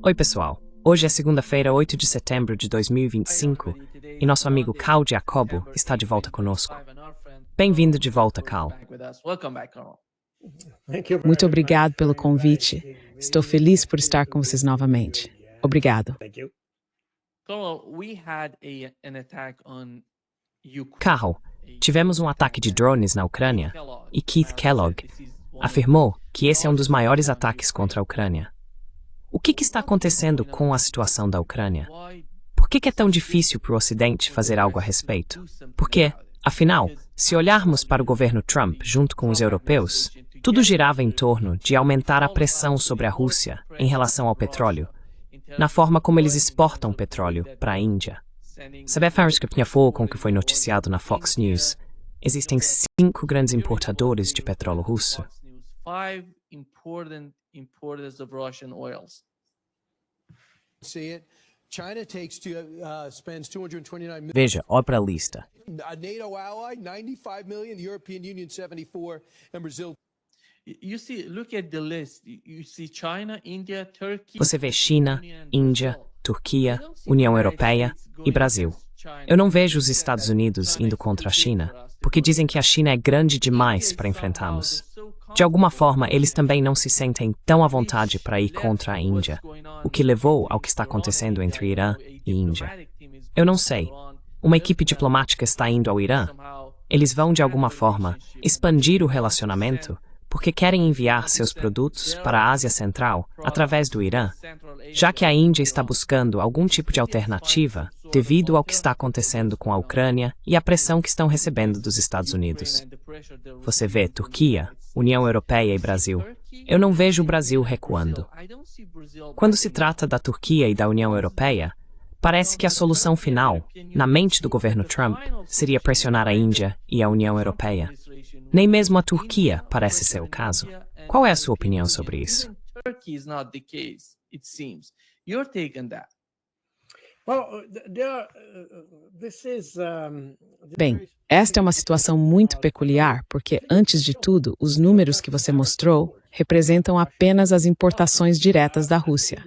Oi, pessoal. Hoje é segunda-feira, 8 de setembro de 2025, e nosso amigo Carl Giacobbo está de volta conosco. Bem-vindo de volta, Carl. Muito obrigado pelo convite. Estou feliz por estar com vocês novamente. Obrigado. Carl, tivemos um ataque de drones na Ucrânia, e Keith Kellogg afirmou que esse é um dos maiores ataques contra a Ucrânia. O que está acontecendo com a situação da Ucrânia? Por que é tão difícil para o Ocidente fazer algo a respeito? Porque, afinal, se olharmos para o governo Trump junto com os europeus, tudo girava em torno de aumentar a pressão sobre a Rússia em relação ao petróleo, na forma como eles exportam petróleo para a Índia. Sabemos que, de acordo com o que foi noticiado na Fox News, existem 5 grandes importadores de petróleo russo. Veja, olha para a lista. Você vê China, Índia, Turquia, União Europeia e Brasil. Eu não vejo os Estados Unidos indo contra a China, porque dizem que a China é grande demais para enfrentarmos. De alguma forma, eles também não se sentem tão à vontade para ir contra a Índia, o que levou ao que está acontecendo entre Irã e Índia. Eu não sei. Uma equipe diplomática está indo ao Irã? Eles vão, de alguma forma, expandir o relacionamento porque querem enviar seus produtos para a Ásia Central através do Irã, já que a Índia está buscando algum tipo de alternativa devido ao que está acontecendo com a Ucrânia e a pressão que estão recebendo dos Estados Unidos. Você vê Turquia, União Europeia e Brasil. Eu não vejo o Brasil recuando. Quando se trata da Turquia e da União Europeia, parece que a solução final, na mente do governo Trump, seria pressionar a Índia e a União Europeia. Nem mesmo a Turquia parece ser o caso. Qual é a sua opinião sobre isso? Bem, esta é uma situação muito peculiar, porque, antes de tudo, os números que você mostrou representam apenas as importações diretas da Rússia.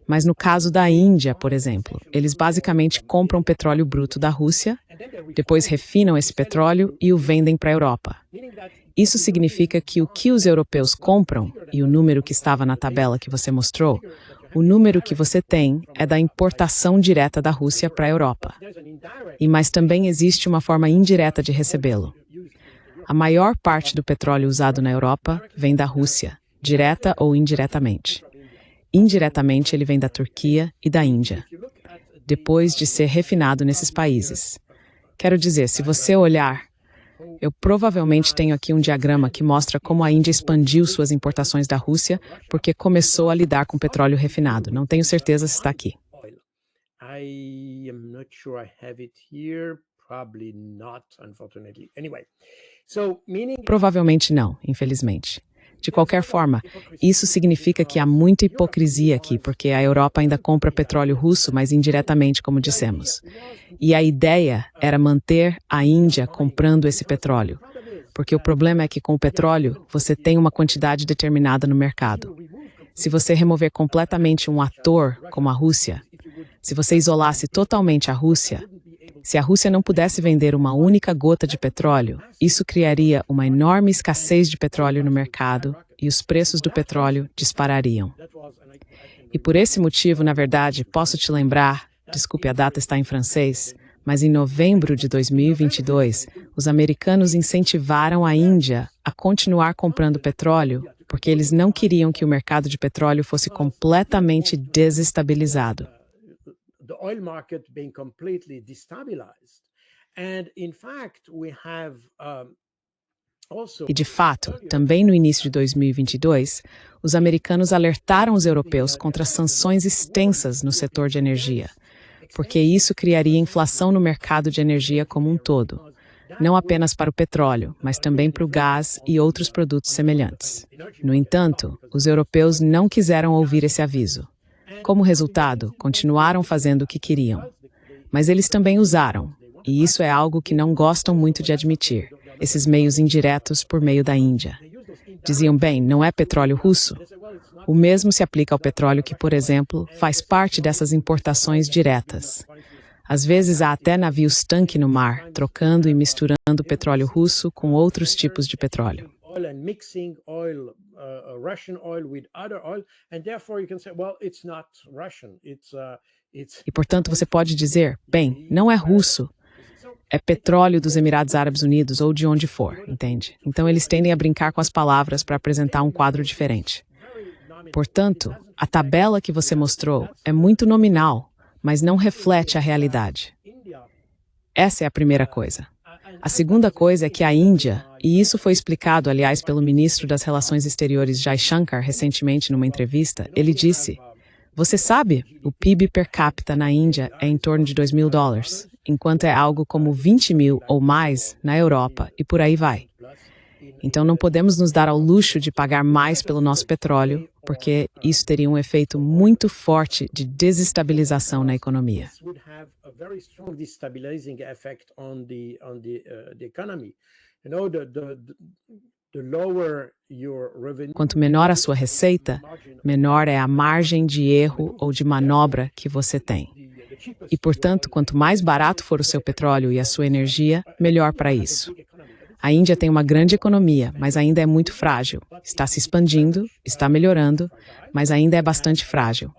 Mas no caso da Índia, por exemplo, eles basicamente compram petróleo bruto da Rússia, depois refinam esse petróleo e o vendem para a Europa. Isso significa que o que os europeus compram, e o número que estava na tabela que você mostrou, o número que você tem é da importação direta da Rússia para a Europa. Mas também existe uma forma indireta de recebê-lo. A maior parte do petróleo usado na Europa vem da Rússia, direta ou indiretamente. Indiretamente, ele vem da Turquia e da Índia, depois de ser refinado nesses países. Quero dizer, se você olhar, eu provavelmente tenho aqui um diagrama que mostra como a Índia expandiu suas importações da Rússia porque começou a lidar com petróleo refinado. Não tenho certeza se está aqui. Provavelmente não, infelizmente. De qualquer forma, isso significa que há muita hipocrisia aqui, porque a Europa ainda compra petróleo russo, mas indiretamente, como dissemos. E a ideia era manter a Índia comprando esse petróleo, porque o problema é que com o petróleo você tem uma quantidade determinada no mercado. Se você remover completamente um ator como a Rússia, se você isolasse totalmente a Rússia, se a Rússia não pudesse vender uma única gota de petróleo, isso criaria uma enorme escassez de petróleo no mercado e os preços do petróleo disparariam. E por esse motivo, na verdade, posso te lembrar, desculpe, a data está em francês, mas em novembro de 2022, os americanos incentivaram a Índia a continuar comprando petróleo porque eles não queriam que o mercado de petróleo fosse completamente desestabilizado. The oil market being completely destabilized. And in fact, we have E, de fato, também no início de 2022, os americanos alertaram os europeus contra sanções extensas no setor de energia, porque isso criaria inflação no mercado de energia como um todo, não apenas para o petróleo, mas também para o gás e outros produtos semelhantes. No entanto, os europeus não quiseram ouvir esse aviso. Como resultado, continuaram fazendo o que queriam. Mas eles também usaram, e isso é algo que não gostam muito de admitir, esses meios indiretos por meio da Índia. Diziam, bem, não é petróleo russo? O mesmo se aplica ao petróleo que, por exemplo, faz parte dessas importações diretas. Às vezes há até navios tanque no mar, trocando e misturando petróleo russo com outros tipos de petróleo. Oil and mixing oil, Russian oil with other oil, and therefore you can say, well, it's not Russian, it's E, portanto, você pode dizer, bem, não é russo, é petróleo dos Emirados Árabes Unidos ou de onde for, entende? Então eles tendem a brincar com as palavras para apresentar um quadro diferente. Portanto, a tabela que você mostrou é muito nominal, mas não reflete a realidade. Essa é a primeira coisa. A segunda coisa é que a Índia, e isso foi explicado, aliás, pelo ministro das Relações Exteriores Jai Shankar recentemente numa entrevista, ele disse, você sabe, o PIB per capita na Índia é em torno de $2.000, enquanto é algo como 20 mil ou mais na Europa, e por aí vai. Então não podemos nos dar ao luxo de pagar mais pelo nosso petróleo, porque isso teria um efeito muito forte de desestabilização na economia. Quanto menor a sua receita, menor é a margem de erro ou de manobra que você tem. E, portanto, quanto mais barato for o seu petróleo e a sua energia, melhor para isso. A Índia tem uma grande economia, mas ainda é muito frágil. Está se expandindo, está melhorando, mas ainda é bastante frágil.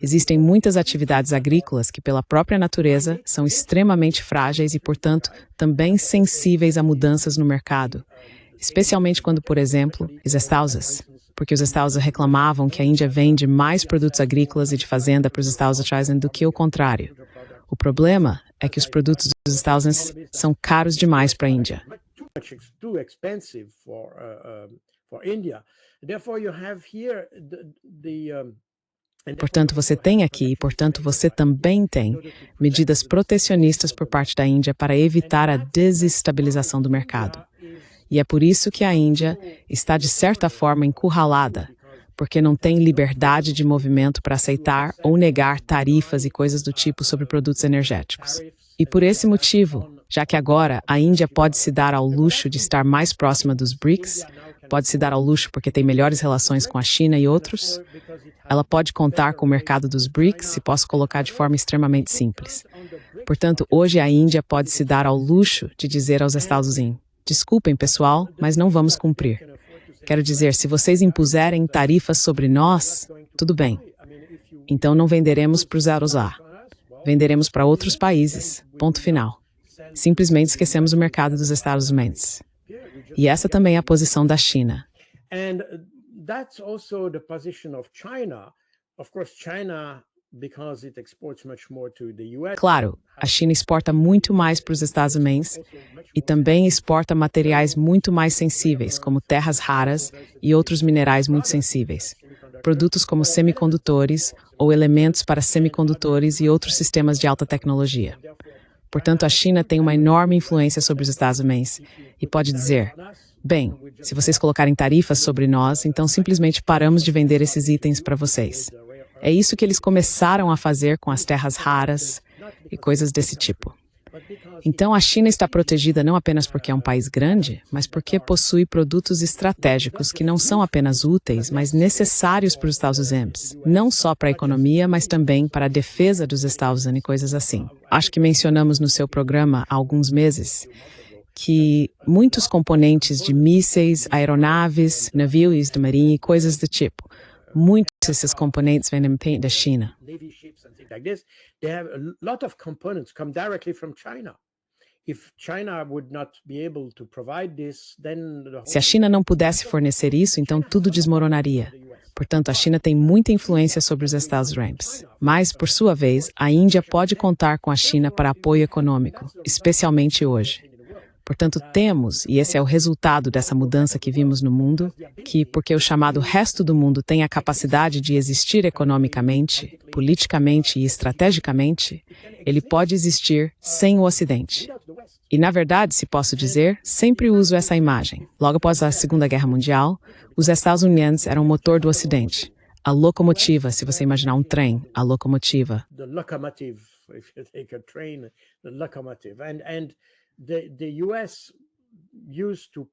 Existem muitas atividades agrícolas que, pela própria natureza, são extremamente frágeis e, portanto, também sensíveis a mudanças no mercado. Especialmente quando, por exemplo, os estáusas, porque os estáusas reclamavam que a Índia vende mais produtos agrícolas e de fazenda para os estáusas do que o contrário. O problema é que os produtos dos estáusas são caros demais para a Índia. Too expensive for India. Therefore, you have here Portanto, você tem aqui, e portanto, você também tem medidas protecionistas por parte da Índia para evitar a desestabilização do mercado. E é por isso que a Índia está, de certa forma, encurralada, porque não tem liberdade de movimento para aceitar ou negar tarifas e coisas do tipo sobre produtos energéticos. E por esse motivo, já que agora a Índia pode se dar ao luxo de estar mais próxima dos BRICS, pode se dar ao luxo porque tem melhores relações com a China e outros, ela pode contar com o mercado dos BRICS, se posso colocar de forma extremamente simples. Portanto, hoje a Índia pode se dar ao luxo de dizer aos Estados Unidos, desculpem, pessoal, mas não vamos cumprir. Quero dizer, se vocês impuserem tarifas sobre nós, tudo bem. Então não venderemos para os Eurozar. Venderemos para outros países. Ponto final. Simplesmente esquecemos o mercado dos Estados Unidos. E essa também é a posição da China. And that's also the position of China. Of course, China, because it exports much more to the US. Claro, a China exporta muito mais para os Estados Unidos e também exporta materiais muito mais sensíveis, como terras raras e outros minerais muito sensíveis. Produtos como semicondutores ou elementos para semicondutores e outros sistemas de alta tecnologia. Portanto, a China tem uma enorme influência sobre os Estados Unidos e pode dizer, bem, se vocês colocarem tarifas sobre nós, então simplesmente paramos de vender esses itens para vocês. É isso que eles começaram a fazer com as terras raras e coisas desse tipo. Então, a China está protegida não apenas porque é um país grande, mas porque possui produtos estratégicos que não são apenas úteis, mas necessários para os Estados Unidos. Não só para a economia, mas também para a defesa dos Estados Unidos e coisas assim. Acho que mencionamos no seu programa há alguns meses que muitos componentes de mísseis, aeronaves, navios de marinha e coisas do tipo, muitos desses componentes vêm da China. They have a lot of components come directly from China. If China would not be able to provide this, then Se a China não pudesse fornecer isso, então tudo desmoronaria. Portanto, a China tem muita influência sobre os Estados Unidos. Mas, por sua vez, a Índia pode contar com a China para apoio econômico, especialmente hoje. Portanto, temos, e esse é o resultado dessa mudança que vimos no mundo, que, porque o chamado resto do mundo tem a capacidade de existir economicamente, politicamente e estrategicamente, ele pode existir sem o Ocidente. E, na verdade, se posso dizer, sempre uso essa imagem. Logo após a Segunda Guerra Mundial, os Estados Unidos eram o motor do Ocidente. A locomotiva, se você imaginar um trem, a locomotiva. The locomotive, if you take a train, the locomotive. And the US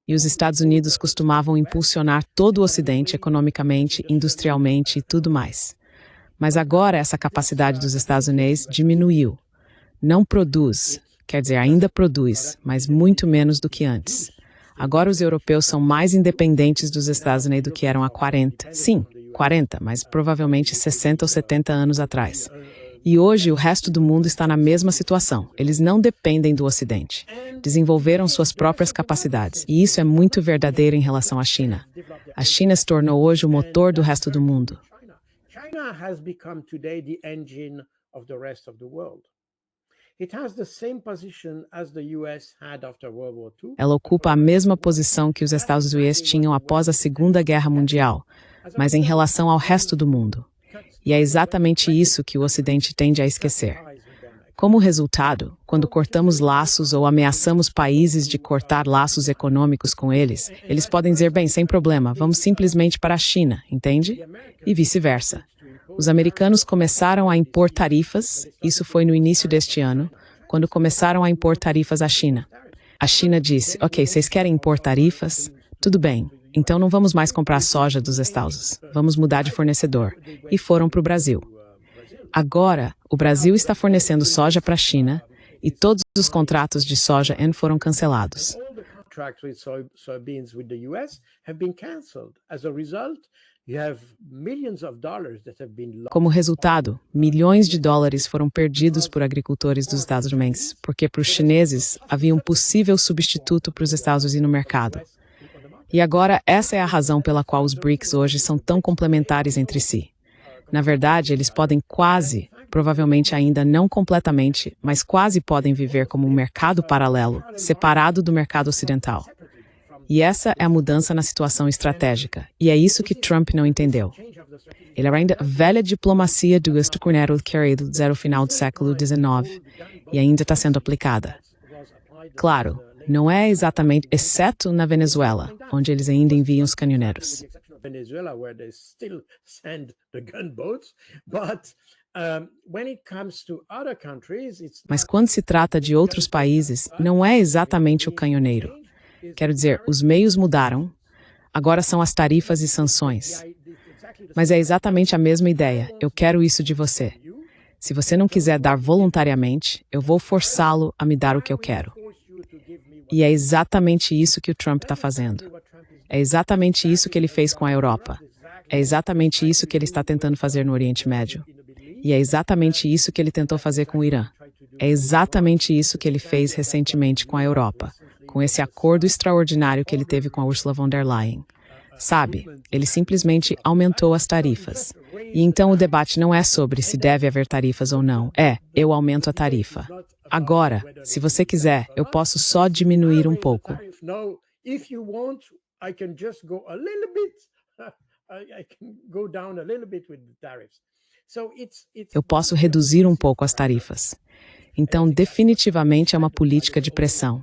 E os Estados Unidos costumavam impulsionar todo o Ocidente economicamente, industrialmente e tudo mais. Mas agora essa capacidade dos Estados Unidos diminuiu. Não produz, quer dizer, ainda produz, mas muito menos do que antes. Agora os europeus são mais independentes dos Estados Unidos do que eram há 40. Sim, 40, mas provavelmente 60 ou 70 anos atrás. E hoje o resto do mundo está na mesma situação. Eles não dependem do Ocidente. Desenvolveram suas próprias capacidades. E isso é muito verdadeiro em relação à China. A China se tornou hoje o motor do resto do mundo. China has become today the engine of the rest of the world. It has the same position as the US had after World War II. Ela ocupa a mesma posição que os Estados Unidos tinham após a Segunda Guerra Mundial, mas em relação ao resto do mundo. E é exatamente isso que o Ocidente tende a esquecer. Como resultado, quando cortamos laços ou ameaçamos países de cortar laços econômicos com eles, eles podem dizer, bem, sem problema, vamos simplesmente para a China, entende? E vice-versa. Os americanos começaram a impor tarifas, isso foi no início deste ano, quando começaram a impor tarifas à China. A China disse, ok, vocês querem impor tarifas? Tudo bem, então não vamos mais comprar soja dos Estados, vamos mudar de fornecedor. E foram para o Brasil. Agora, o Brasil está fornecendo soja para a China e todos os contratos de soja foram cancelados. Como resultado, milhões de dólares foram perdidos por agricultores dos Estados Unidos, porque para os chineses havia um possível substituto para os Estados Unidos no mercado. E agora essa é a razão pela qual os BRICS hoje são tão complementares entre si. Na verdade, eles podem quase, provavelmente ainda não completamente, mas quase podem viver como um mercado paralelo, separado do mercado ocidental. E essa é a mudança na situação estratégica. E é isso que Trump não entendeu. Ele ainda velha diplomacia do estocunero querido desde o final do século XIX e ainda está sendo aplicada. Claro, não é exatamente, exceto na Venezuela, onde eles ainda enviam os caminhoneiros. Venezuela, where they still send the gunboats, but when it comes to other countries, it's Mas quando se trata de outros países, não é exatamente o canhoneiro. Quero dizer, os meios mudaram, agora são as tarifas e sanções. Mas é exatamente a mesma ideia, eu quero isso de você. Se você não quiser dar voluntariamente, eu vou forçá-lo a me dar o que eu quero. E é exatamente isso que o Trump está fazendo. É exatamente isso que ele fez com a Europa. É exatamente isso que ele está tentando fazer no Oriente Médio. E é exatamente isso que ele tentou fazer com o Irã. É exatamente isso que ele fez recentemente com a Europa, com esse acordo extraordinário que ele teve com a Ursula von der Leyen. Sabe, ele simplesmente aumentou as tarifas. E então o debate não é sobre se deve haver tarifas ou não. Eu aumento a tarifa. Agora, se você quiser, eu posso só diminuir um pouco. I can just go a little bit. I can go down a little bit with the tariffs. So it's Eu posso reduzir um pouco as tarifas. Então, definitivamente é uma política de pressão.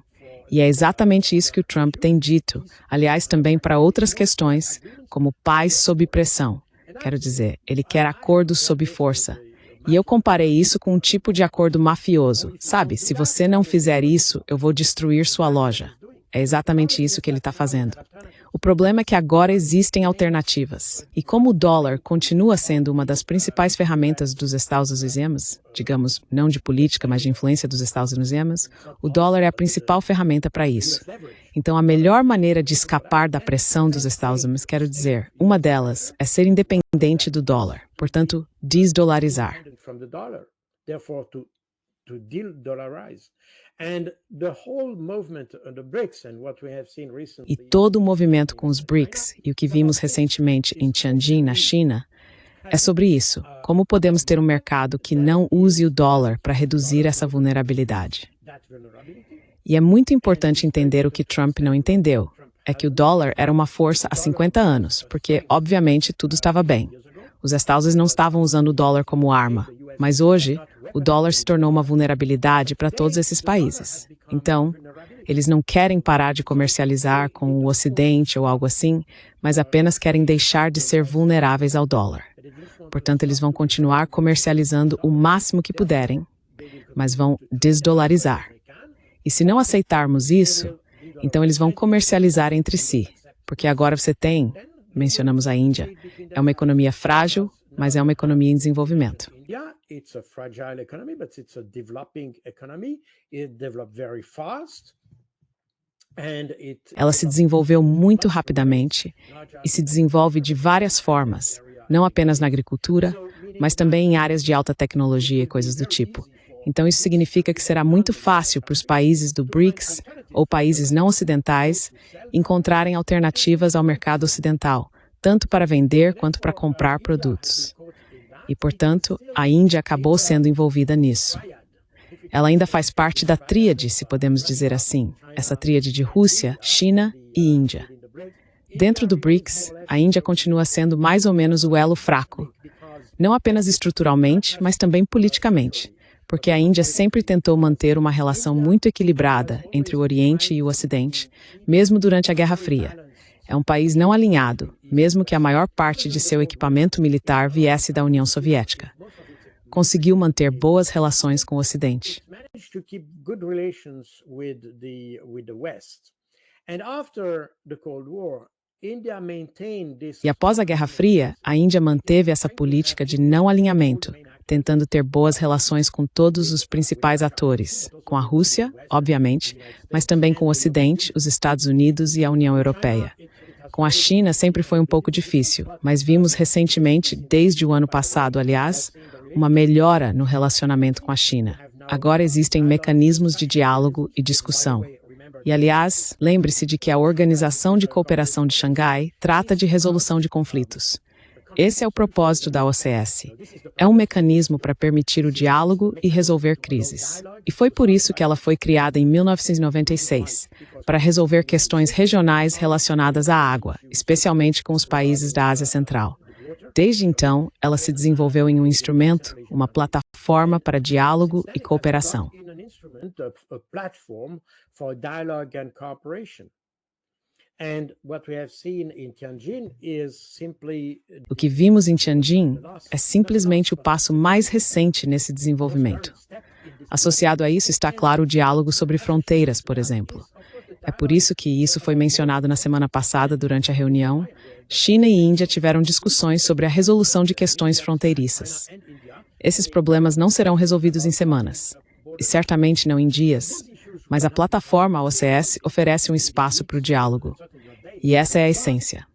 E é exatamente isso que o Trump tem dito. Aliás, também para outras questões, como paz sob pressão. Quero dizer, ele quer acordos sob força. E eu comparei isso com um tipo de acordo mafioso. Sabe, se você não fizer isso, eu vou destruir sua loja. É exatamente isso que ele está fazendo. O problema é que agora existem alternativas. E como o dólar continua sendo uma das principais ferramentas dos Estados Unidos, digamos, não de política, mas de influência dos Estados Unidos, o dólar é a principal ferramenta para isso. Então, a melhor maneira de escapar da pressão dos Estados Unidos, quero dizer, uma delas é ser independente do dólar, portanto, desdolarizar. To de-dollarize. And the whole movement of the BRICS and what we have seen recently. E todo o movimento com os BRICS e o que vimos recentemente em Tianjin, na China, é sobre isso. Como podemos ter um mercado que não use o dólar para reduzir essa vulnerabilidade? E é muito importante entender o que Trump não entendeu. É que o dólar era uma força há 50 anos, porque, obviamente, tudo estava bem. Os Estados Unidos não estavam usando o dólar como arma, mas hoje o dólar se tornou uma vulnerabilidade para todos esses países. Então, eles não querem parar de comercializar com o Ocidente ou algo assim, mas apenas querem deixar de ser vulneráveis ao dólar. Portanto, eles vão continuar comercializando o máximo que puderem, mas vão desdolarizar. E se não aceitarmos isso, Então eles vão comercializar entre si, porque agora você tem, mencionamos a Índia, é uma economia frágil, mas é uma economia em desenvolvimento. India, it's a fragile economy, but it's a developing economy. It developed very fast. Ela se desenvolveu muito rapidamente e se desenvolve de várias formas, não apenas na agricultura, mas também em áreas de alta tecnologia e coisas do tipo. Então isso significa que será muito fácil para os países do BRICS ou países não ocidentais encontrarem alternativas ao mercado ocidental, tanto para vender quanto para comprar produtos. E, portanto, a Índia acabou sendo envolvida nisso. Ela ainda faz parte da tríade, se podemos dizer assim, essa tríade de Rússia, China e Índia. Dentro do BRICS, a Índia continua sendo mais ou menos o elo fraco, não apenas estruturalmente, mas também politicamente, porque a Índia sempre tentou manter uma relação muito equilibrada entre o Oriente e o Ocidente, mesmo durante a Guerra Fria. É um país não alinhado, mesmo que a maior parte de seu equipamento militar viesse da União Soviética. Conseguiu manter boas relações com o Ocidente. E após a Guerra Fria, a Índia manteve essa política de não alinhamento, tentando ter boas relações com todos os principais atores, com a Rússia, obviamente, mas também com o Ocidente, os Estados Unidos e a União Europeia. Com a China sempre foi um pouco difícil, mas vimos recentemente, desde o ano passado, aliás, uma melhora no relacionamento com a China. Agora existem mecanismos de diálogo e discussão. E, aliás, lembre-se de que a Organização de Cooperação de Xangai trata de resolução de conflitos. Esse é o propósito da OCS. É um mecanismo para permitir o diálogo e resolver crises. E foi por isso que ela foi criada em 1996, para resolver questões regionais relacionadas à água, especialmente com os países da Ásia Central. Desde então, ela se desenvolveu em um instrumento, uma plataforma para diálogo e cooperação. O que vimos em Tianjin é simplesmente o passo mais recente nesse desenvolvimento. Associado a isso está, claro, o diálogo sobre fronteiras, por exemplo. É por isso que isso foi mencionado na semana passada durante a reunião. China e Índia tiveram discussões sobre a resolução de questões fronteiriças. Esses problemas não serão resolvidos em semanas, e certamente não em dias, mas a plataforma OCS oferece um espaço para o diálogo. E essa é a essência.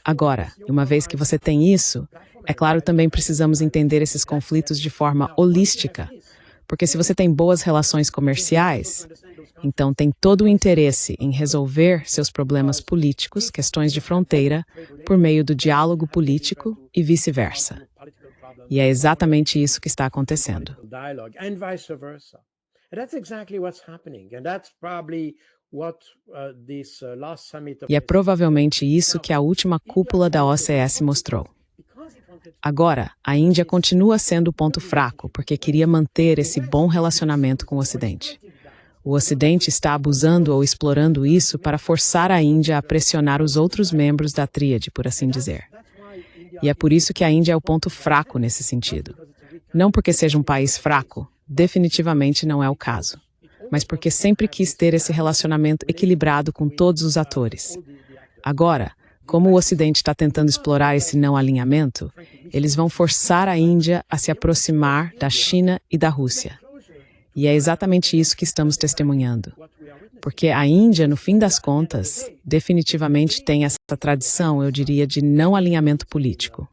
Agora, uma vez que você tem isso, é claro, também precisamos entender esses conflitos de forma holística, porque se você tem boas relações comerciais, então tem todo o interesse em resolver seus problemas políticos, questões de fronteira, por meio do diálogo político e vice-versa. E é exatamente isso que está acontecendo. E é provavelmente isso que a última cúpula da OCS mostrou. Agora, a Índia continua sendo o ponto fraco, porque queria manter esse bom relacionamento com o Ocidente. O Ocidente está abusando ou explorando isso para forçar a Índia a pressionar os outros membros da tríade, por assim dizer. E é por isso que a Índia é o ponto fraco nesse sentido. Não porque seja um país fraco, definitivamente não é o caso, mas porque sempre quis ter esse relacionamento equilibrado com todos os atores. Agora, como o Ocidente está tentando explorar esse não alinhamento, eles vão forçar a Índia a se aproximar da China e da Rússia. E é exatamente isso que estamos testemunhando. Porque a Índia, no fim das contas, definitivamente tem essa tradição, eu diria, de não alinhamento político.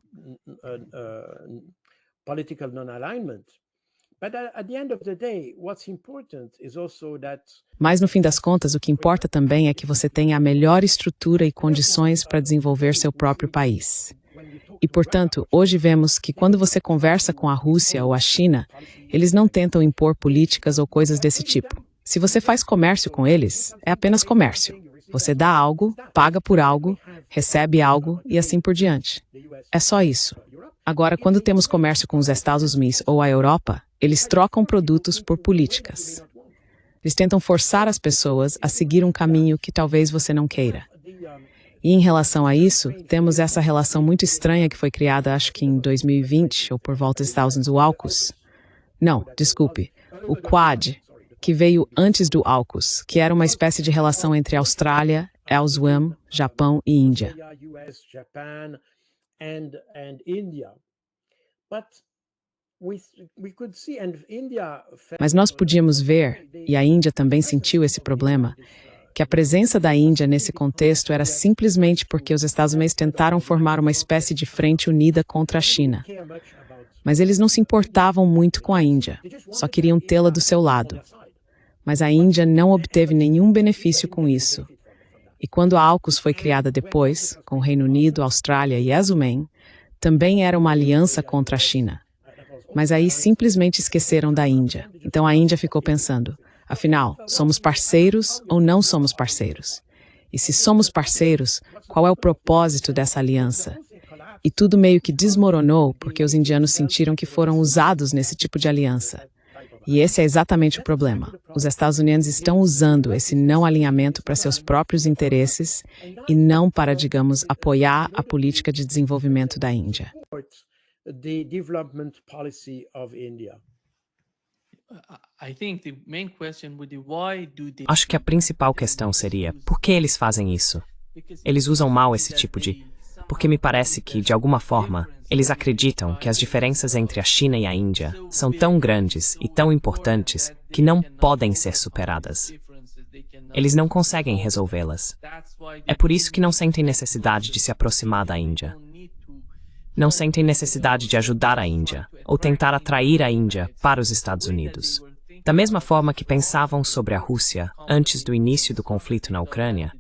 Mas, no fim das contas, o que importa também é que você tenha a melhor estrutura e condições para desenvolver seu próprio país. E, portanto, hoje vemos que quando você conversa com a Rússia ou a China, eles não tentam impor políticas ou coisas desse tipo. Se você faz comércio com eles, é apenas comércio. Você dá algo, paga por algo, recebe algo e assim por diante. É só isso. Agora, quando temos comércio com os Estados Unidos ou a Europa, eles trocam produtos por políticas. Eles tentam forçar as pessoas a seguir um caminho que talvez você não queira. E em relação a isso, temos essa relação muito estranha que foi criada, acho que em 2020, ou por volta de thousands, o AUKUS. Não, desculpe, o Quad. que veio antes do AUKUS, que era uma espécie de relação entre Austrália, Elsewhere, Japão e Índia. US, Japan, and India. But we could see, and India Mas nós podíamos ver, e a Índia também sentiu esse problema, que a presença da Índia nesse contexto era simplesmente porque os Estados Unidos tentaram formar uma espécie de frente unida contra a China. Mas eles não se importavam muito com a Índia, só queriam tê-la do seu lado. Mas a Índia não obteve nenhum benefício com isso. E quando a AUKUS foi criada depois, com o Reino Unido, Austrália e Elsewhere, também era uma aliança contra a China. Mas aí simplesmente esqueceram da Índia. Então a Índia ficou pensando, afinal, somos parceiros ou não somos parceiros? E se somos parceiros, qual é o propósito dessa aliança? E tudo meio que desmoronou porque os indianos sentiram que foram usados nesse tipo de aliança. E esse é exatamente o problema. Os Estados Unidos estão usando esse não alinhamento para seus próprios interesses e não para, digamos, apoiar a política de desenvolvimento da Índia. the development policy of India. I think the main question would be why do they... Acho que a principal questão seria, por que eles fazem isso? Eles usam mal esse tipo de... Porque me parece que, de alguma forma, eles acreditam que as diferenças entre a China e a Índia são tão grandes e tão importantes que não podem ser superadas. Eles não conseguem resolvê-las. É por isso que não sentem necessidade de se aproximar da Índia. Não sentem necessidade de ajudar a Índia ou tentar atrair a Índia para os Estados Unidos. Da mesma forma que pensavam sobre a Rússia antes do início do conflito na Ucrânia,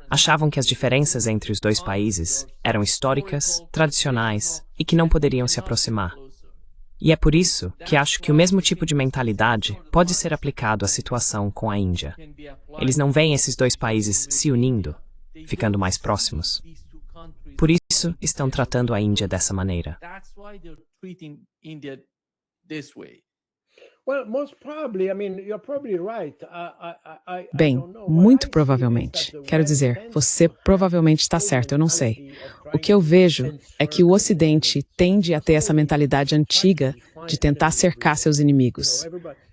achavam que as diferenças entre os dois países eram históricas, tradicionais e que não poderiam se aproximar. E é por isso que acho que o mesmo tipo de mentalidade pode ser aplicado à situação com a Índia. Eles não veem esses dois países se unindo, ficando mais próximos. Por isso, estão tratando a Índia dessa maneira. Bem, muito provavelmente. Quero dizer, você provavelmente está certo, eu não sei. O que eu vejo é que o Ocidente tende a ter essa mentalidade antiga de tentar cercar seus inimigos.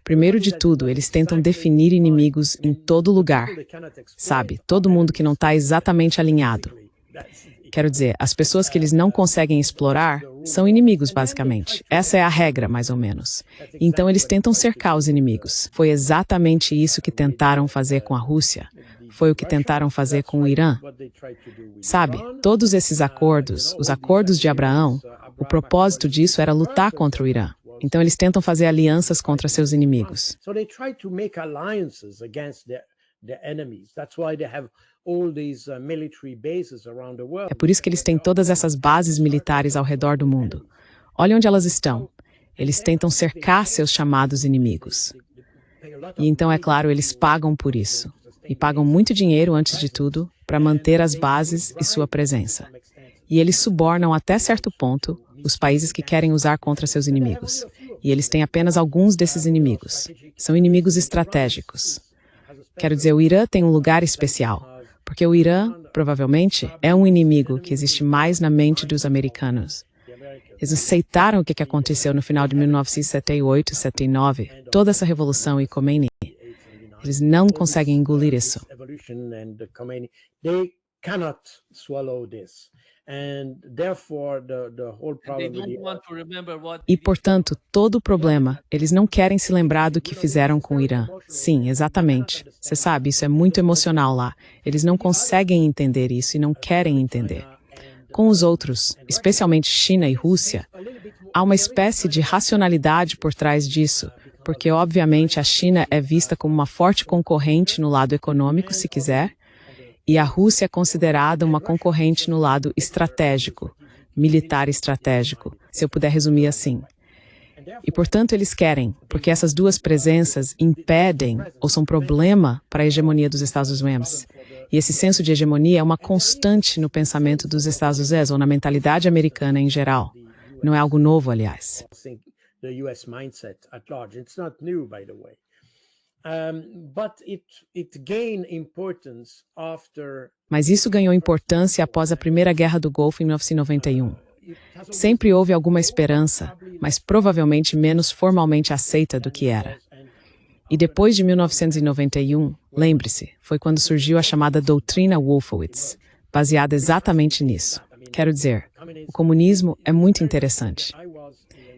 Primeiro de tudo, eles tentam definir inimigos em todo lugar. Sabe, todo mundo que não está exatamente alinhado. Quero dizer, as pessoas que eles não conseguem explorar são inimigos, basicamente. Essa é a regra, mais ou menos. Então, eles tentam cercar os inimigos. Foi exatamente isso que tentaram fazer com a Rússia. Foi o que tentaram fazer com o Irã. Sabe, todos esses acordos, os acordos de Abraão, o propósito disso era lutar contra o Irã. Então, eles tentam fazer alianças contra seus inimigos. É por isso que eles têm todas essas bases militares ao redor do mundo. Olha onde elas estão. Eles tentam cercar seus chamados inimigos. E então, é claro, eles pagam por isso. E pagam muito dinheiro, antes de tudo, para manter as bases e sua presença. E eles subornam até certo ponto os países que querem usar contra seus inimigos. E eles têm apenas alguns desses inimigos. São inimigos estratégicos. Quero dizer, o Irã tem um lugar especial. Porque o Irã, provavelmente, é um inimigo que existe mais na mente dos americanos. Eles aceitaram o que aconteceu no final de 1978 e 79, toda essa revolução e Khomeini. Eles não conseguem engolir isso. E, portanto, todo o problema, eles não querem se lembrar do que fizeram com o Irã. Sim, exatamente. Você sabe, isso é muito emocional lá. Eles não conseguem entender isso e não querem entender. Com os outros, especialmente China e Rússia, há uma espécie de racionalidade por trás disso, porque, obviamente, a China é vista como uma forte concorrente no lado econômico, se quiser, e a Rússia é considerada uma concorrente no lado estratégico, militar estratégico, se eu puder resumir assim. E, portanto, eles querem, porque essas duas presenças impedem ou são problema para a hegemonia dos Estados Unidos. E esse senso de hegemonia é uma constante no pensamento dos Estados Unidos ou na mentalidade americana em geral. Não é algo novo, aliás. Mas isso ganhou importância após a Primeira Guerra do Golfo em 1991. Sempre houve alguma esperança, mas provavelmente menos formalmente aceita do que era. E depois de 1991, lembre-se, foi quando surgiu a chamada doutrina Wolfowitz, baseada exatamente nisso. Quero dizer, o comunismo é muito interessante.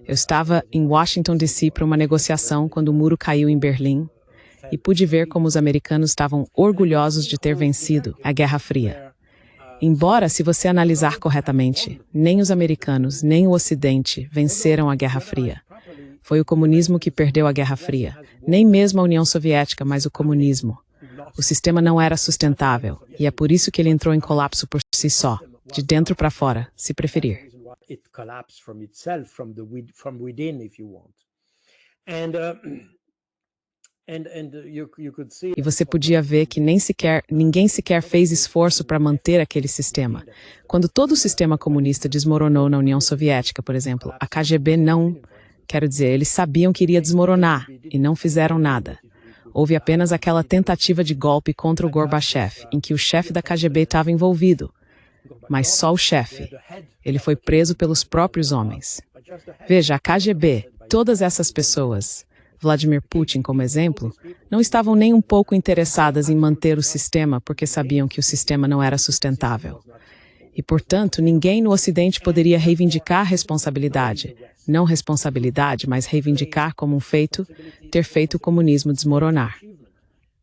Eu estava em Washington, D.C. para uma negociação quando o muro caiu em Berlim e pude ver como os americanos estavam orgulhosos de ter vencido a Guerra Fria. Embora, se você analisar corretamente, nem os americanos, nem o Ocidente venceram a Guerra Fria. Foi o comunismo que perdeu a Guerra Fria. Nem mesmo a União Soviética, mas o comunismo. O sistema não era sustentável, e é por isso que ele entrou em colapso por si só, de dentro para fora, se preferir. It collapsed from itself, from within, if you want. You could see. E você podia ver que ninguém sequer fez esforço para manter aquele sistema. Quando todo o sistema comunista desmoronou na União Soviética, por exemplo, a KGB não... Quero dizer, eles sabiam que iria desmoronar e não fizeram nada. Houve apenas aquela tentativa de golpe contra o Gorbachev, em que o chefe da KGB estava envolvido. Mas só o chefe. Ele foi preso pelos próprios homens. Veja, a KGB, todas essas pessoas, Vladimir Putin como exemplo, não estavam nem um pouco interessadas em manter o sistema porque sabiam que o sistema não era sustentável. E, portanto, ninguém no Ocidente poderia reivindicar responsabilidade. Não responsabilidade, mas reivindicar como um feito, ter feito o comunismo desmoronar.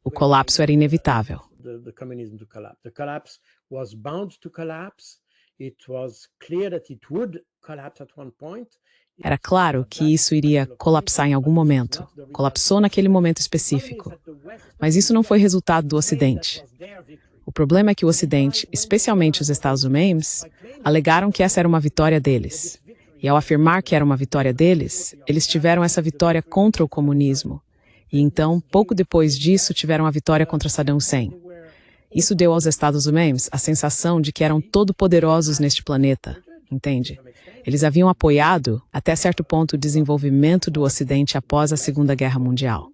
O colapso era inevitável. The communism to collapse. The collapse was bound to collapse. It was clear that it would collapse at one point. Era claro que isso iria colapsar em algum momento. Colapsou naquele momento específico. Mas isso não foi resultado do Ocidente. O problema é que o Ocidente, especialmente os Estados Unidos, alegaram que essa era uma vitória deles. E ao afirmar que era uma vitória deles, eles tiveram essa vitória contra o comunismo. E então, pouco depois disso, tiveram a vitória contra Saddam Hussein. Isso deu aos Estados Unidos a sensação de que eram todo-poderosos neste planeta, entende? Eles haviam apoiado, até certo ponto, o desenvolvimento do Ocidente após a Segunda Guerra Mundial.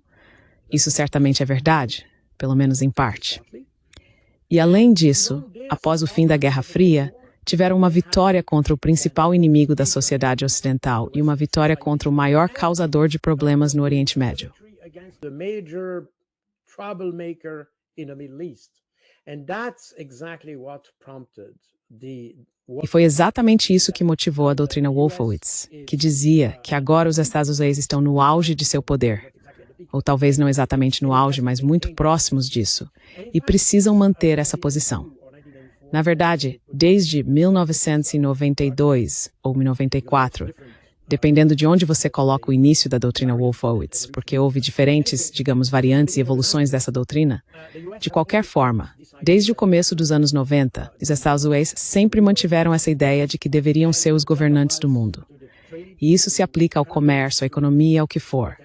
Isso certamente é verdade, pelo menos em parte. E além disso, após o fim da Guerra Fria, tiveram uma vitória contra o principal inimigo da sociedade ocidental e uma vitória contra o maior causador de problemas no Oriente Médio. The major troublemaker in the Middle East. And that's exactly what prompted E foi exatamente isso que motivou a doutrina Wolfowitz, que dizia que agora os Estados Unidos estão no auge de seu poder, ou talvez não exatamente no auge, mas muito próximos disso, e precisam manter essa posição. Na verdade, desde 1992 ou 1994, dependendo de onde você coloca o início da doutrina Wolfowitz, porque houve diferentes, digamos, variantes e evoluções dessa doutrina, de qualquer forma, desde o começo dos anos 90, os Estados Unidos sempre mantiveram essa ideia de que deveriam ser os governantes do mundo. E isso se aplica ao comércio, à economia, ao que for.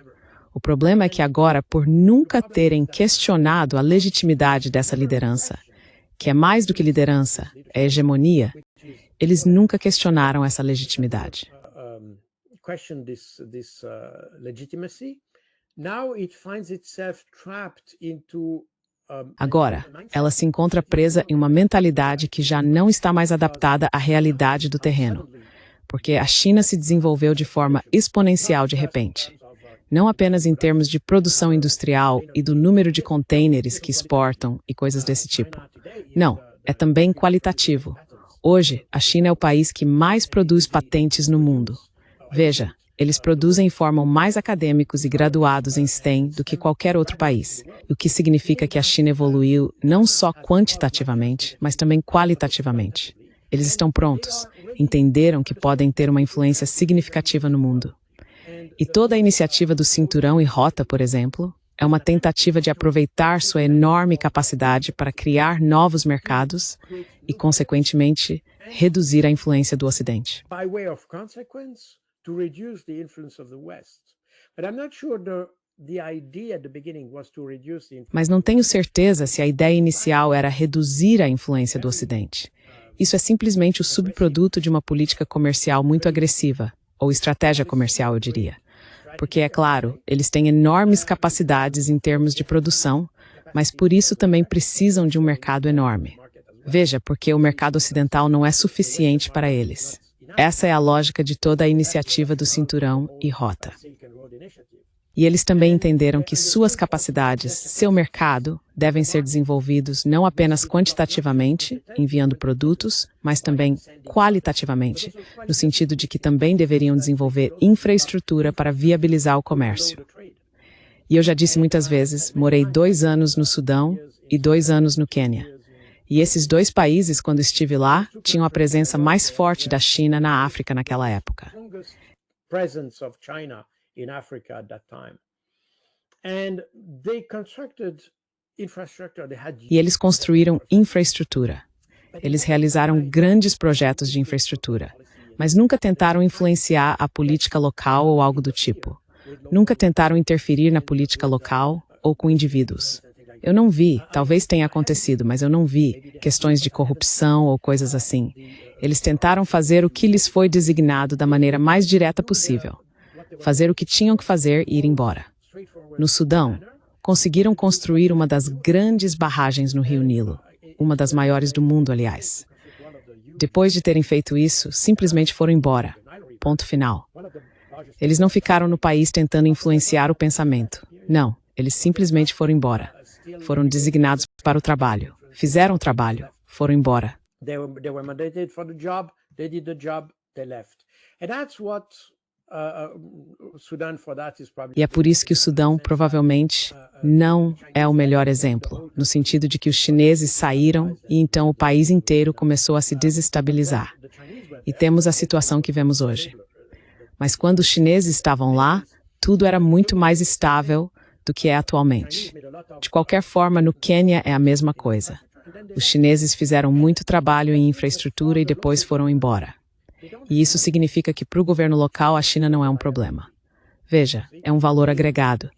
O problema é que agora, por nunca terem questionado a legitimidade dessa liderança, que é mais do que liderança, é hegemonia, eles nunca questionaram essa legitimidade. Question this legitimacy. Now it finds itself trapped into Agora, ela se encontra presa em uma mentalidade que já não está mais adaptada à realidade do terreno, porque a China se desenvolveu de forma exponencial de repente. Não apenas em termos de produção industrial e do número de contêineres que exportam e coisas desse tipo. Não, é também qualitativo. Hoje, a China é o país que mais produz patentes no mundo. Veja, eles produzem e formam mais acadêmicos e graduados em STEM do que qualquer outro país, o que significa que a China evoluiu não só quantitativamente, mas também qualitativamente. Eles estão prontos, entenderam que podem ter uma influência significativa no mundo. E toda a iniciativa do Cinturão e Rota, por exemplo, é uma tentativa de aproveitar sua enorme capacidade para criar novos mercados e, consequentemente, reduzir a influência do Ocidente. by way of consequence to reduce the influence of the West. But I'm not sure the idea at the beginning was to reduce the influence. Mas não tenho certeza se a ideia inicial era reduzir a influência do Ocidente. Isso é simplesmente o subproduto de uma política comercial muito agressiva, ou estratégia comercial, eu diria. Porque, é claro, eles têm enormes capacidades em termos de produção, mas por isso também precisam de um mercado enorme. Veja, porque o mercado ocidental não é suficiente para eles. Essa é a lógica de toda a iniciativa do Cinturão e Rota. E eles também entenderam que suas capacidades, seu mercado, devem ser desenvolvidos não apenas quantitativamente, enviando produtos, mas também qualitativamente, no sentido de que também deveriam desenvolver infraestrutura para viabilizar o comércio. E eu já disse muitas vezes, morei 2 anos no Sudão e 2 anos no Quênia. E esses 2 países, quando estive lá, tinham a presença mais forte da China na África naquela época. In Africa at that time. And they constructed infrastructure. E eles construíram infraestrutura. Eles realizaram grandes projetos de infraestrutura, mas nunca tentaram influenciar a política local ou algo do tipo. Nunca tentaram interferir na política local ou com indivíduos. Eu não vi, talvez tenha acontecido, mas eu não vi questões de corrupção ou coisas assim. Eles tentaram fazer o que lhes foi designado da maneira mais direta possível. Fazer o que tinham que fazer e ir embora. No Sudão, conseguiram construir uma das grandes barragens no Rio Nilo, uma das maiores do mundo, aliás. Depois de terem feito isso, simplesmente foram embora. Ponto final. Eles não ficaram no país tentando influenciar o pensamento. Não, eles simplesmente foram embora. Foram designados para o trabalho. Fizeram o trabalho, foram embora. They were mandated for the job, they did the job, they left. And that's what E é por isso que o Sudão, provavelmente, não é o melhor exemplo, no sentido de que os chineses saíram e então o país inteiro começou a se desestabilizar. E temos a situação que vemos hoje. Mas quando os chineses estavam lá, tudo era muito mais estável do que é atualmente. De qualquer forma, no Quênia é a mesma coisa. Os chineses fizeram muito trabalho em infraestrutura e depois foram embora. E isso significa que para o governo local a China não é um problema. Veja, é um valor agregado.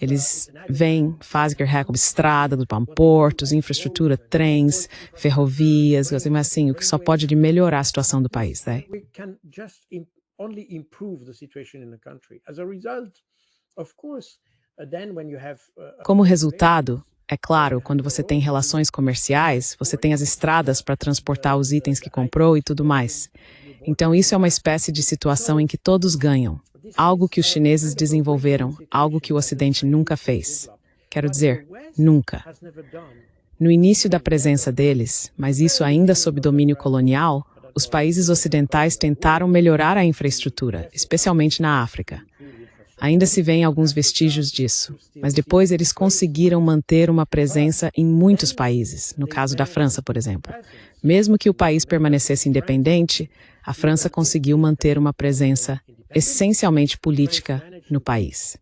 Eles vêm, fazem estrada, portos, infraestrutura, trens, ferrovias, mas assim, o que só pode melhorar a situação do país, né? Como resultado, é claro, quando você tem relações comerciais, você tem as estradas para transportar os itens que comprou e tudo mais. Então, isso é uma espécie de situação em que todos ganham. Algo que os chineses desenvolveram, algo que o Ocidente nunca fez. Quero dizer, nunca. No início da presença deles, mas isso ainda sob domínio colonial, os países ocidentais tentaram melhorar a infraestrutura, especialmente na África. Ainda se vêem alguns vestígios disso, mas depois eles conseguiram manter uma presença em muitos países, no caso da França, por exemplo. Mesmo que o país permanecesse independente, a França conseguiu manter uma presença essencialmente política no país.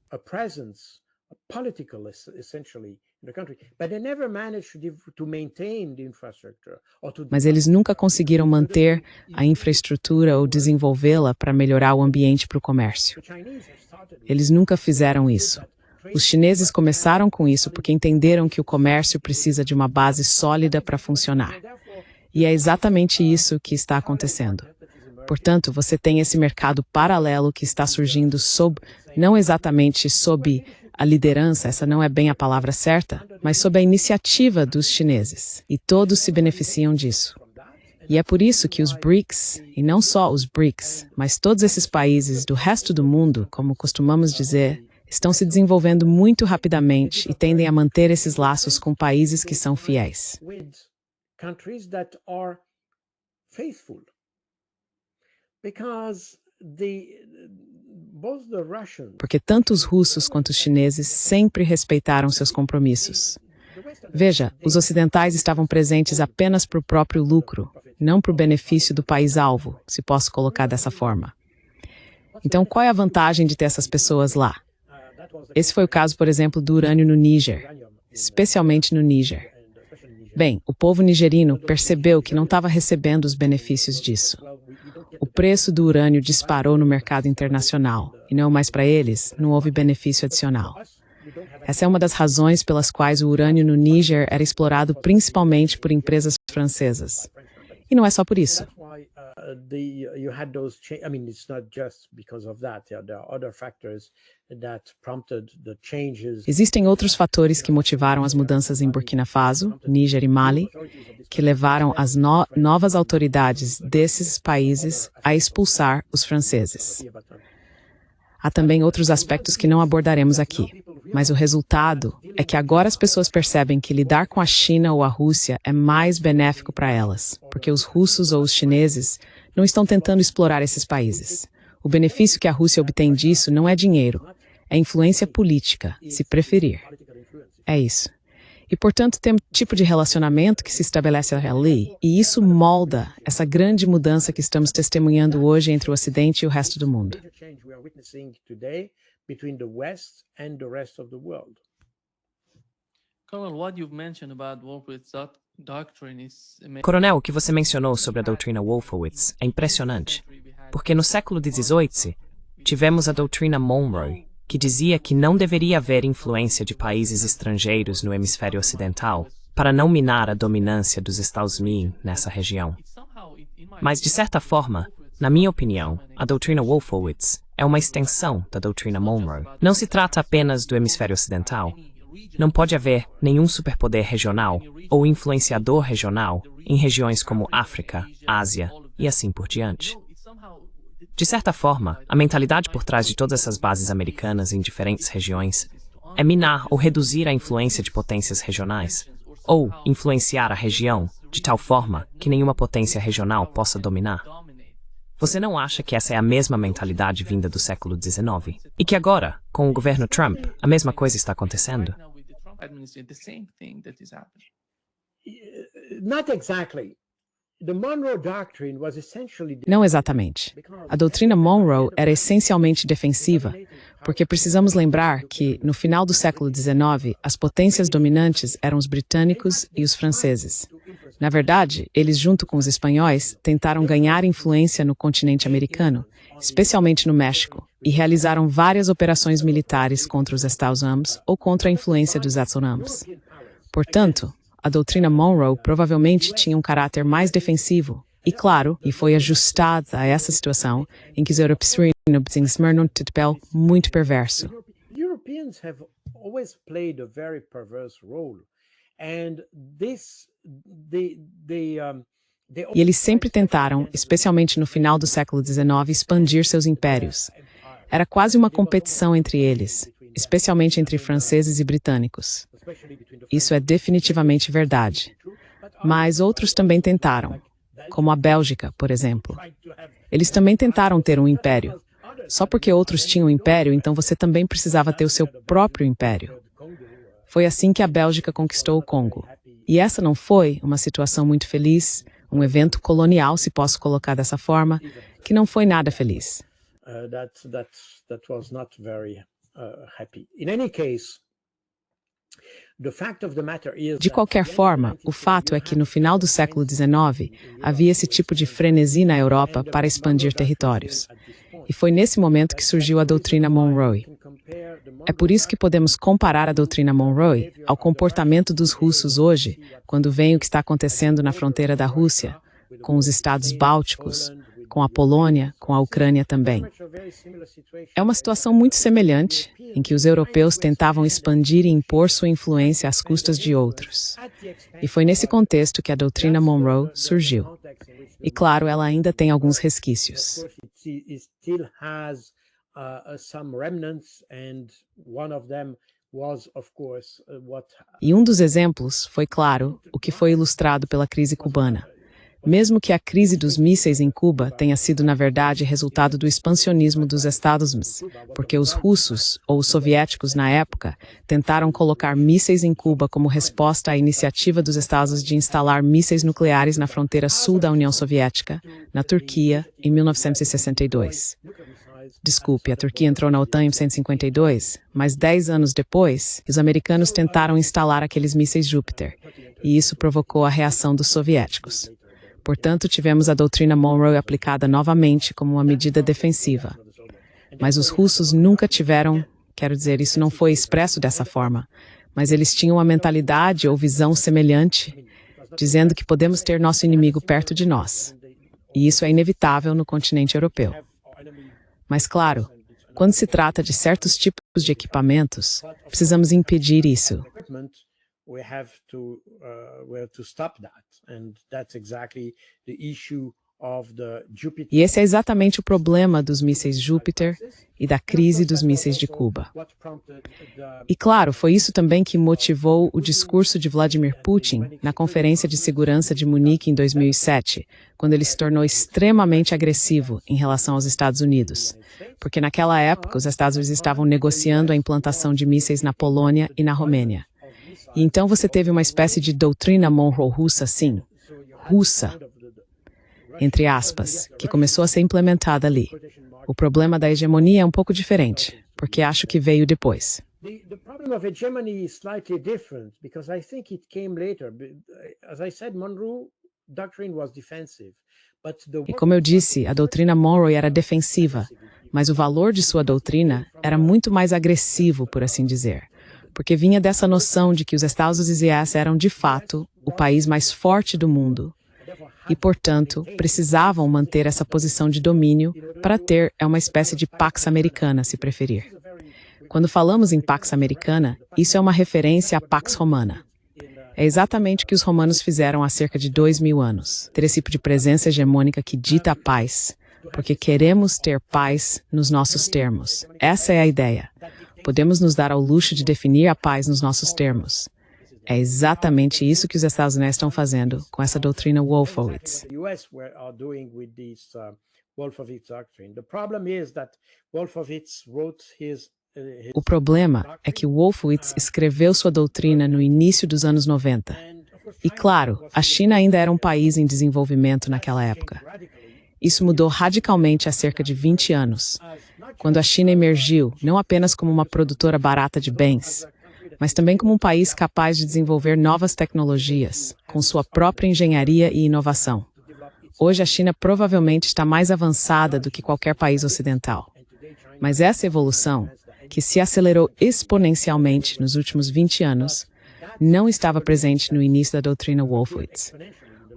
Mas eles nunca conseguiram manter a infraestrutura ou desenvolvê-la para melhorar o ambiente para o comércio. Eles nunca fizeram isso. Os chineses começaram com isso porque entenderam que o comércio precisa de uma base sólida para funcionar. E é exatamente isso que está acontecendo. Portanto, você tem esse mercado paralelo que está surgindo não exatamente sob a liderança, essa não é bem a palavra certa, mas sob a iniciativa dos chineses. E todos se beneficiam disso. E é por isso que os BRICS, e não só os BRICS, mas todos esses países do resto do mundo, como costumamos dizer, estão se desenvolvendo muito rapidamente e tendem a manter esses laços com países que são fiéis. Porque tanto os russos quanto os chineses sempre respeitaram seus compromissos. Veja, os ocidentais estavam presentes apenas para o próprio lucro, não para o benefício do país-alvo, se posso colocar dessa forma. Então, qual é a vantagem de ter essas pessoas lá? Esse foi o caso, por exemplo, do urânio no Níger, especialmente no Níger. Bem, o povo nigerino percebeu que não estava recebendo os benefícios disso. O preço do urânio disparou no mercado internacional, e não mais para eles, não houve benefício adicional. Essa é uma das razões pelas quais o urânio no Níger era explorado principalmente por empresas francesas. E não é só por isso. Existem outros fatores que motivaram as mudanças em Burkina Faso, Níger e Mali, que levaram as novas autoridades desses países a expulsar os franceses. Há também outros aspectos que não abordaremos aqui, mas o resultado é que agora as pessoas percebem que lidar com a China ou a Rússia é mais benéfico para elas, porque os russos ou os chineses não estão tentando explorar esses países. O benefício que a Rússia obtém disso não é dinheiro, é influência política, se preferir. É isso. E, portanto, tem um tipo de relacionamento que se estabelece ali, e isso molda essa grande mudança que estamos testemunhando hoje entre o Ocidente e o resto do mundo. Coronel, o que você mencionou sobre a doutrina Wolfowitz é impressionante, porque no século XVIII tivemos a doutrina Monroe, que dizia que não deveria haver influência de países estrangeiros no hemisfério ocidental para não minar a dominância dos Estados Unidos nessa região. Mas, de certa forma, na minha opinião, a doutrina Wolfowitz é uma extensão da doutrina Monroe. Não se trata apenas do hemisfério ocidental. Não pode haver nenhum superpoder regional ou influenciador regional em regiões como África, Ásia e assim por diante. De certa forma, a mentalidade por trás de todas essas bases americanas em diferentes regiões é minar ou reduzir a influência de potências regionais, ou influenciar a região de tal forma que nenhuma potência regional possa dominar. Você não acha que essa é a mesma mentalidade vinda do século XIX? E que agora, com o governo Trump, a mesma coisa está acontecendo? Not exactly. Não exatamente. A doutrina Monroe era essencialmente defensiva, porque precisamos lembrar que, no final do século XIX, as potências dominantes eram os britânicos e os franceses. Na verdade, eles, junto com os espanhóis, tentaram ganhar influência no continente americano, especialmente no México, e realizaram várias operações militares contra os Estados Unidos ou contra a influência dos Estados Unidos. Portanto, a doutrina Monroe provavelmente tinha um caráter mais defensivo e, claro, e foi ajustada a essa situação em que os europeus tinham um papel muito perverso. Europeans have always played a very perverse role, and E eles sempre tentaram, especialmente no final do século XIX, expandir seus impérios. Era quase uma competição entre eles, especialmente entre franceses e britânicos. Isso é definitivamente verdade. Mas outros também tentaram, como a Bélgica, por exemplo. Eles também tentaram ter um império. Só porque outros tinham um império, então você também precisava ter o seu próprio império. Foi assim que a Bélgica conquistou o Congo. E essa não foi uma situação muito feliz, um evento colonial, se posso colocar dessa forma, que não foi nada feliz. That was not very happy. In any case, de qualquer forma, o fato é que no final do século XIX havia esse tipo de frenesi na Europa para expandir territórios. E foi nesse momento que surgiu a doutrina Monroe. É por isso que podemos comparar a doutrina Monroe ao comportamento dos russos hoje, quando veem o que está acontecendo na fronteira da Rússia, com os estados bálticos, com a Polônia, com a Ucrânia também. É uma situação muito semelhante, em que os europeus tentavam expandir e impor sua influência às custas de outros. E foi nesse contexto que a doutrina Monroe surgiu. E claro, ela ainda tem alguns resquícios. E um dos exemplos foi, claro, o que foi ilustrado pela crise cubana. Mesmo que a crise dos mísseis em Cuba tenha sido, na verdade, resultado do expansionismo dos Estados Unidos, porque os russos, ou os soviéticos na época, tentaram colocar mísseis em Cuba como resposta à iniciativa dos Estados Unidos de instalar mísseis nucleares na fronteira sul da União Soviética, na Turquia, em 1962. Desculpe, a Turquia entrou na OTAN em 1952, mas 10 anos depois, os americanos tentaram instalar aqueles mísseis Júpiter, e isso provocou a reação dos soviéticos. Portanto, tivemos a doutrina Monroe aplicada novamente como uma medida defensiva. Mas os russos nunca tiveram, quero dizer, isso não foi expresso dessa forma, mas eles tinham uma mentalidade ou visão semelhante, dizendo que podemos ter nosso inimigo perto de nós. E isso é inevitável no continente europeu. Mas, claro, quando se trata de certos tipos de equipamentos, precisamos impedir isso. We have to stop that, and that's exactly the issue of the Jupiter. E esse é exatamente o problema dos mísseis Júpiter e da crise dos mísseis de Cuba. E claro, foi isso também que motivou o discurso de Vladimir Putin na Conferência de Segurança de Munique em 2007, quando ele se tornou extremamente agressivo em relação aos Estados Unidos. Porque naquela época os Estados Unidos estavam negociando a implantação de mísseis na Polônia e na Romênia. E então você teve uma espécie de doutrina Monroe russa, sim, russa, entre aspas, que começou a ser implementada ali. O problema da hegemonia é um pouco diferente, porque acho que veio depois. The problem of hegemony is slightly different because I think it came later. As I said, Monroe doctrine was defensive. E como eu disse, a doutrina Monroe era defensiva, mas o valor de sua doutrina era muito mais agressivo, por assim dizer, porque vinha dessa noção de que os Estados Unidos eram, de fato, o país mais forte do mundo e, portanto, precisavam manter essa posição de domínio para ter uma espécie de Pax Americana, se preferir. Quando falamos em Pax Americana, isso é uma referência à Pax Romana. É exatamente o que os romanos fizeram há cerca de 2000 anos. Ter esse tipo de presença hegemônica que dita a paz, porque queremos ter paz nos nossos termos. Essa é a ideia. Podemos nos dar ao luxo de definir a paz nos nossos termos. É exatamente isso que os Estados Unidos estão fazendo com essa doutrina Wolfowitz. O problema é que Wolfowitz escreveu sua doutrina no início dos anos 90. E claro, a China ainda era um país em desenvolvimento naquela época. Isso mudou radicalmente há cerca de 20 anos, quando a China emergiu não apenas como uma produtora barata de bens, mas também como um país capaz de desenvolver novas tecnologias, com sua própria engenharia e inovação. Hoje a China provavelmente está mais avançada do que qualquer país ocidental. Mas essa evolução, que se acelerou exponencialmente nos últimos 20 anos, não estava presente no início da doutrina Wolfowitz.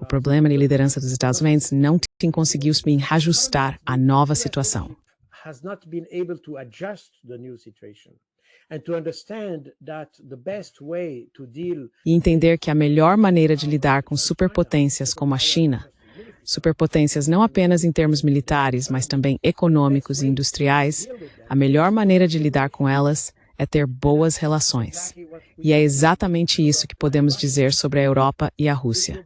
O problema de liderança dos Estados Unidos não conseguiu se reajustar à nova situação. E entender que a melhor maneira de lidar com superpotências como a China, superpotências não apenas em termos militares, mas também econômicos e industriais, a melhor maneira de lidar com elas é ter boas relações. E é exatamente isso que podemos dizer sobre a Europa e a Rússia.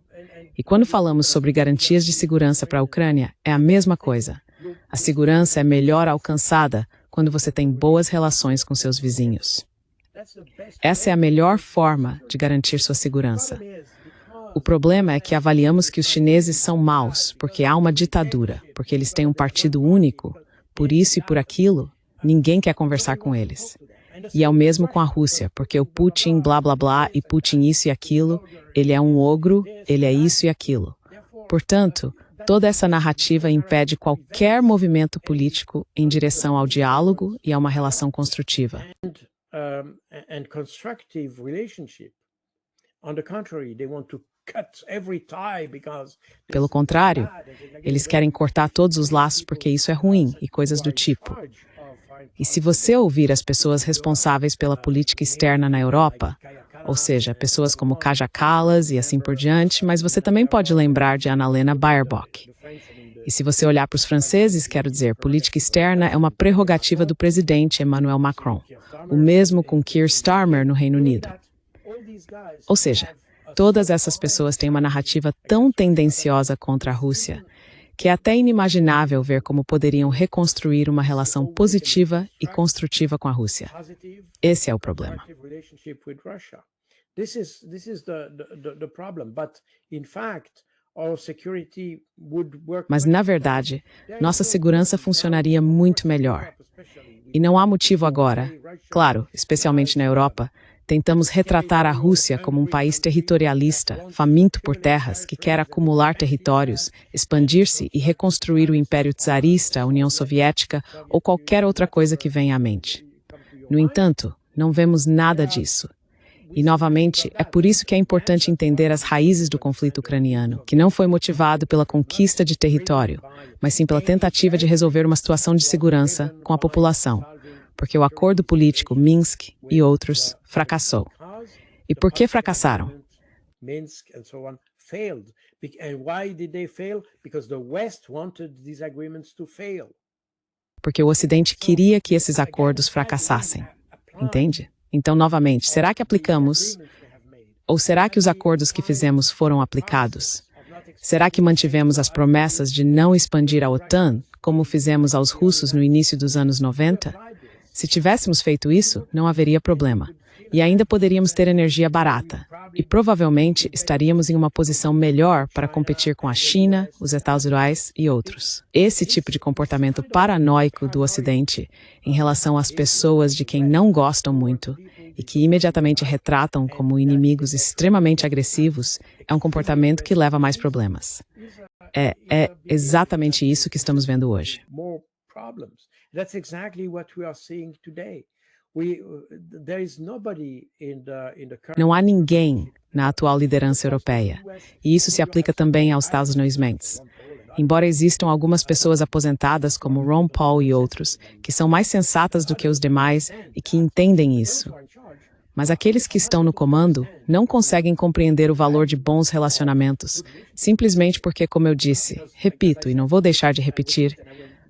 E quando falamos sobre garantias de segurança para a Ucrânia, é a mesma coisa. A segurança é melhor alcançada quando você tem boas relações com seus vizinhos. Essa é a melhor forma de garantir sua segurança. O problema é que avaliamos que os chineses são maus, porque há uma ditadura, porque eles têm um partido único, por isso e por aquilo, ninguém quer conversar com eles. E é o mesmo com a Rússia, porque o Putin blá blá blá e Putin isso e aquilo, ele é um ogro, ele é isso e aquilo. Portanto, toda essa narrativa impede qualquer movimento político em direção ao diálogo e a uma relação construtiva. Pelo contrário, eles querem cortar todos os laços porque isso é ruim e coisas do tipo. E se você ouvir as pessoas responsáveis pela política externa na Europa, ou seja, pessoas como Kaja Kallas e assim por diante, mas você também pode lembrar de Annalena Baerbock. E se você olhar para os franceses, quero dizer, política externa é uma prerrogativa do presidente Emmanuel Macron, o mesmo com Keir Starmer no Reino Unido. Ou seja, todas essas pessoas têm uma narrativa tão tendenciosa contra a Rússia que é até inimaginável ver como poderiam reconstruir uma relação positiva e construtiva com a Rússia. Esse é o problema. Mas, na verdade, nossa segurança funcionaria muito melhor. E não há motivo agora, claro, especialmente na Europa, tentamos retratar a Rússia como um país territorialista, faminto por terras, que quer acumular territórios, expandir-se e reconstruir o Império Tsarista, a União Soviética ou qualquer outra coisa que venha à mente. No entanto, não vemos nada disso. E, novamente, é por isso que é importante entender as raízes do conflito ucraniano, que não foi motivado pela conquista de território, mas sim pela tentativa de resolver uma situação de segurança com a população. Porque o acordo político Minsk e outros fracassou. E por que fracassaram? porque o Ocidente queria que esses acordos fracassassem. Entende? Então, novamente, será que aplicamos? Ou será que os acordos que fizemos foram aplicados? Será que mantivemos as promessas de não expandir a OTAN, como fizemos aos russos no início dos anos 90? Se tivéssemos feito isso, não haveria problema. E ainda poderíamos ter energia barata. E provavelmente estaríamos em uma posição melhor para competir com a China, os Estados Unidos e outros. Esse tipo de comportamento paranoico do Ocidente em relação às pessoas de quem não gostam muito e que imediatamente retratam como inimigos extremamente agressivos é um comportamento que leva a mais problemas. É exatamente isso que estamos vendo hoje. That's exactly what we are seeing today. There is nobody in the Não há ninguém na atual liderança europeia, e isso se aplica também aos Estados Unidos. Embora existam algumas pessoas aposentadas, como Ron Paul e outros, que são mais sensatas do que os demais e que entendem isso. Mas aqueles que estão no comando não conseguem compreender o valor de bons relacionamentos, simplesmente porque, como eu disse, repito e não vou deixar de repetir,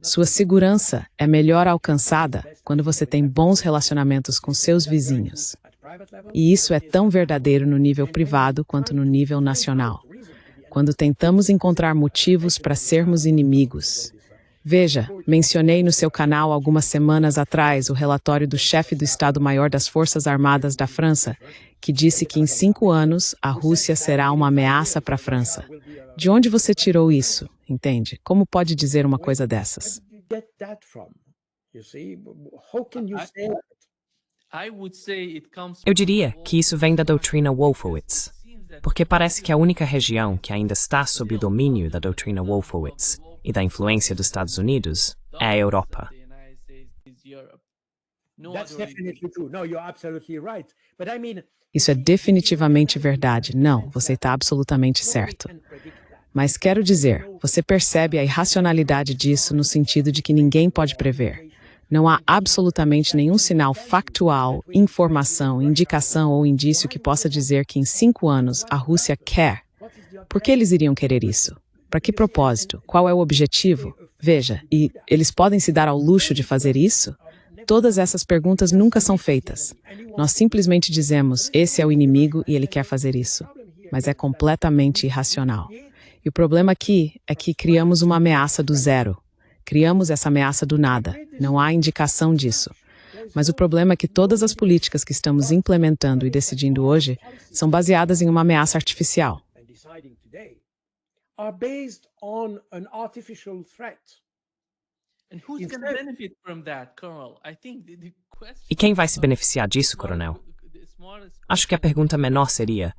sua segurança é melhor alcançada quando você tem bons relacionamentos com seus vizinhos. E isso é tão verdadeiro no nível privado quanto no nível nacional. Quando tentamos encontrar motivos para sermos inimigos. Veja, mencionei no seu canal algumas semanas atrás o relatório do chefe do Estado-Maior das Forças Armadas da França, que disse que em 5 anos a Rússia será uma ameaça para a França. De onde você tirou isso? Entende? Como pode dizer uma coisa dessas? Eu diria que isso vem da doutrina Wolfowitz, porque parece que a única região que ainda está sob o domínio da doutrina Wolfowitz e da influência dos Estados Unidos é a Europa. Isso é definitivamente verdade. Não, você está absolutamente certo. Mas quero dizer, você percebe a irracionalidade disso no sentido de que ninguém pode prever. Não há absolutamente nenhum sinal factual, informação, indicação ou indício que possa dizer que em 5 anos a Rússia quer. Por que eles iriam querer isso? Para que propósito? Qual é o objetivo? Veja, e eles podem se dar ao luxo de fazer isso? Todas essas perguntas nunca são feitas. Nós simplesmente dizemos, esse é o inimigo e ele quer fazer isso. Mas é completamente irracional. E o problema aqui é que criamos uma ameaça do zero. Criamos essa ameaça do nada. Não há indicação disso. Mas o problema é que todas as políticas que estamos implementando e decidindo hoje são baseadas em uma ameaça artificial. E quem vai se beneficiar disso, coronel? Acho que a pergunta menor seria,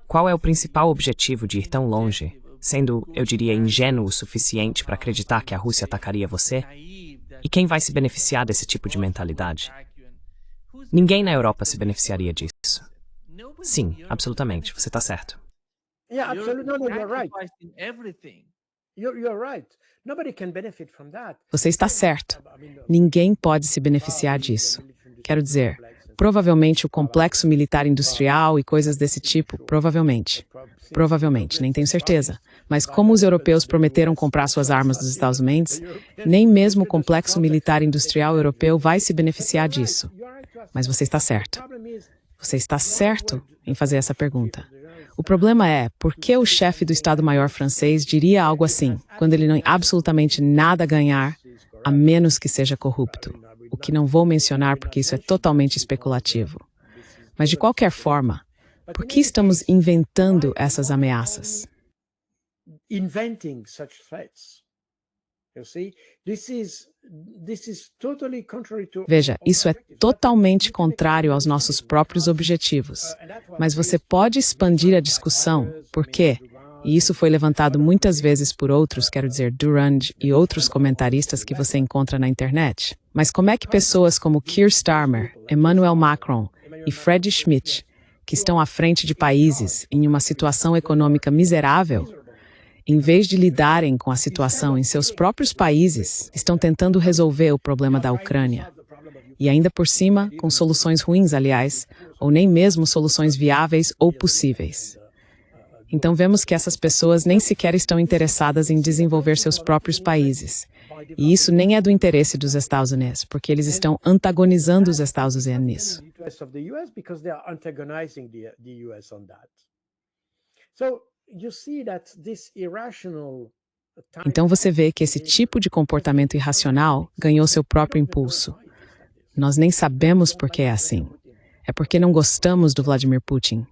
qual é o principal objetivo de ir tão longe, sendo, eu diria, ingênuo o suficiente para acreditar que a Rússia atacaria você? E quem vai se beneficiar desse tipo de mentalidade? Ninguém na Europa se beneficiaria disso. Sim, absolutamente, você está certo. Yeah, absolutely. No, you're right. You're right. Nobody can benefit from that. Você está certo. Ninguém pode se beneficiar disso. Quero dizer, provavelmente o complexo militar industrial e coisas desse tipo, provavelmente. Provavelmente, nem tenho certeza. Mas como os europeus prometeram comprar suas armas dos Estados Unidos, nem mesmo o complexo militar industrial europeu vai se beneficiar disso. Mas você está certo. Você está certo em fazer essa pergunta. O problema é, por que o chefe do Estado-Maior francês diria algo assim, quando ele não tem absolutamente nada a ganhar, a menos que seja corrupto? O que não vou mencionar porque isso é totalmente especulativo. Mas de qualquer forma, por que estamos inventando essas ameaças? Inventing such threats. You see, this is totally contrary to. Veja, isso é totalmente contrário aos nossos próprios objetivos. Mas você pode expandir a discussão, por quê? E isso foi levantado muitas vezes por outros, quero dizer, Durand e outros comentaristas que você encontra na internet. Mas como é que pessoas como Keir Starmer, Emmanuel Macron e Fred Schmidt, que estão à frente de países em uma situação econômica miserável, em vez de lidarem com a situação em seus próprios países, estão tentando resolver o problema da Ucrânia. E ainda por cima, com soluções ruins, aliás, ou nem mesmo soluções viáveis ou possíveis. Então vemos que essas pessoas nem sequer estão interessadas em desenvolver seus próprios países. E isso nem é do interesse dos Estados Unidos, porque eles estão antagonizando os Estados Unidos nisso. Então você vê que esse tipo de comportamento irracional ganhou seu próprio impulso. Nós nem sabemos por que é assim. É porque não gostamos do Vladimir Putin.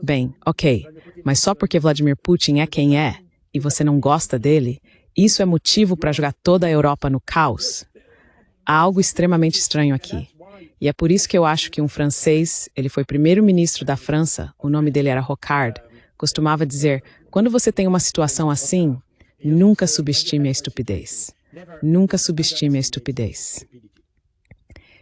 Bem, ok, mas só porque Vladimir Putin é quem é, e você não gosta dele, isso é motivo para jogar toda a Europa no caos? Há algo extremamente estranho aqui. E é por isso que eu acho que um francês, ele foi primeiro-ministro da França, o nome dele era Rocard, costumava dizer, quando você tem uma situação assim, nunca subestime a estupidez. Nunca subestime a estupidez.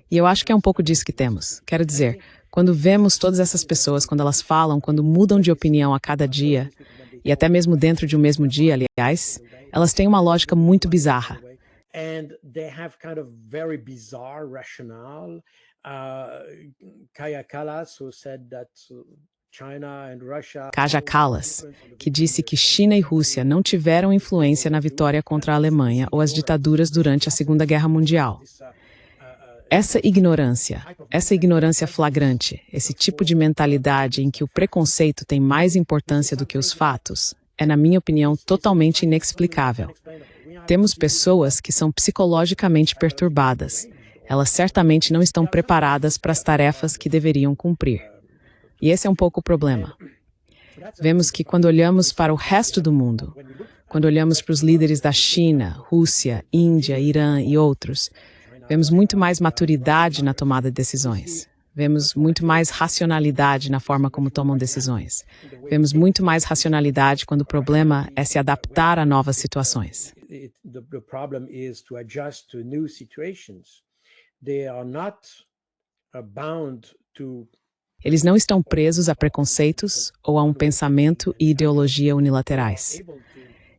E eu acho que é um pouco disso que temos. Quero dizer, quando vemos todas essas pessoas, quando elas falam, quando mudam de opinião a cada dia, e até mesmo dentro de um mesmo dia, aliás, elas têm uma lógica muito bizarra. And they have kind of very bizarre rationale. Kaja Kallas, who said that China and Russia... Kaja Kallas, que disse que China e Rússia não tiveram influência na vitória contra a Alemanha ou as ditaduras durante a Segunda Guerra Mundial. Essa ignorância flagrante, esse tipo de mentalidade em que o preconceito tem mais importância do que os fatos, é, na minha opinião, totalmente inexplicável. Temos pessoas que são psicologicamente perturbadas. Elas certamente não estão preparadas para as tarefas que deveriam cumprir. E esse é um pouco o problema. Vemos que quando olhamos para o resto do mundo, quando olhamos para os líderes da China, Rússia, Índia, Irã e outros, vemos muito mais maturidade na tomada de decisões. Vemos muito mais racionalidade na forma como tomam decisões. Vemos muito mais racionalidade quando o problema é se adaptar a novas situações. The problem is to adjust to new situations. They are not bound to... Eles não estão presos a preconceitos ou a um pensamento e ideologia unilaterais.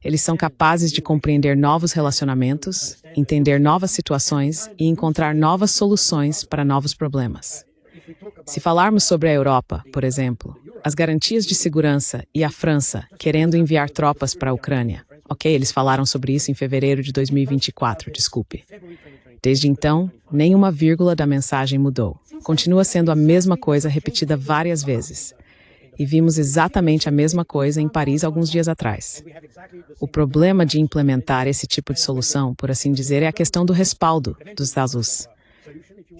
Eles são capazes de compreender novos relacionamentos, entender novas situações e encontrar novas soluções para novos problemas. Se falarmos sobre a Europa, por exemplo, as garantias de segurança e a França querendo enviar tropas para a Ucrânia. Ok, eles falaram sobre isso em fevereiro de 2024, desculpe. Desde então, nenhuma vírgula da mensagem mudou. Continua sendo a mesma coisa repetida várias vezes. E vimos exatamente a mesma coisa em Paris alguns dias atrás. O problema de implementar esse tipo de solução, por assim dizer, é a questão do respaldo dos Estados Unidos.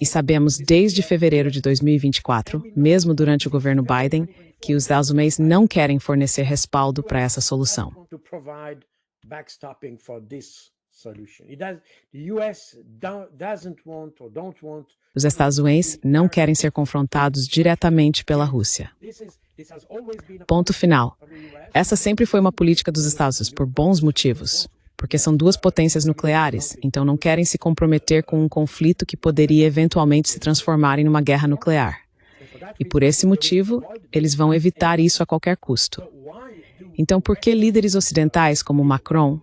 E sabemos desde fevereiro de 2024, mesmo durante o governo Biden, que os Estados Unidos não querem fornecer respaldo para essa solução. Os Estados Unidos não querem ser confrontados diretamente pela Rússia. Ponto final. Essa sempre foi uma política dos Estados Unidos, por bons motivos. Porque são duas potências nucleares, então não querem se comprometer com um conflito que poderia eventualmente se transformar em uma guerra nuclear. E por esse motivo, eles vão evitar isso a qualquer custo. Então, por que líderes ocidentais como Macron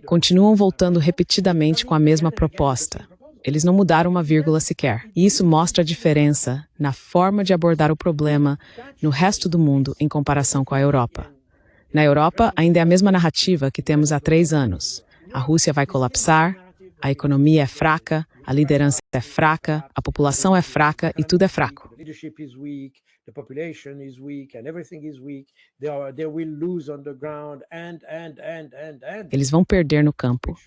continuam voltando repetidamente com a mesma proposta? Eles não mudaram uma vírgula sequer. E isso mostra a diferença na forma de abordar o problema no resto do mundo em comparação com a Europa. Na Europa, ainda é a mesma narrativa que temos há 3 anos. A Rússia vai colapsar, a economia é fraca, a liderança é fraca, a população é fraca e tudo é fraco. Eles vão perder no campo.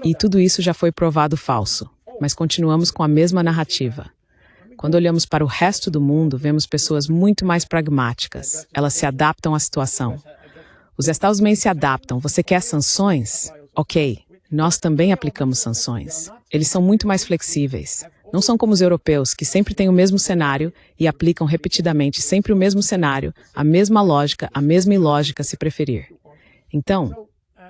E tudo isso já foi provado falso, mas continuamos com a mesma narrativa. Quando olhamos para o resto do mundo, vemos pessoas muito mais pragmáticas. Elas se adaptam à situação. Os Estados Unidos se adaptam. Você quer sanções? Ok, nós também aplicamos sanções. Eles são muito mais flexíveis. Não são como os europeus, que sempre têm o mesmo cenário e aplicam repetidamente sempre o mesmo cenário, a mesma lógica, a mesma ilógica, se preferir. Então,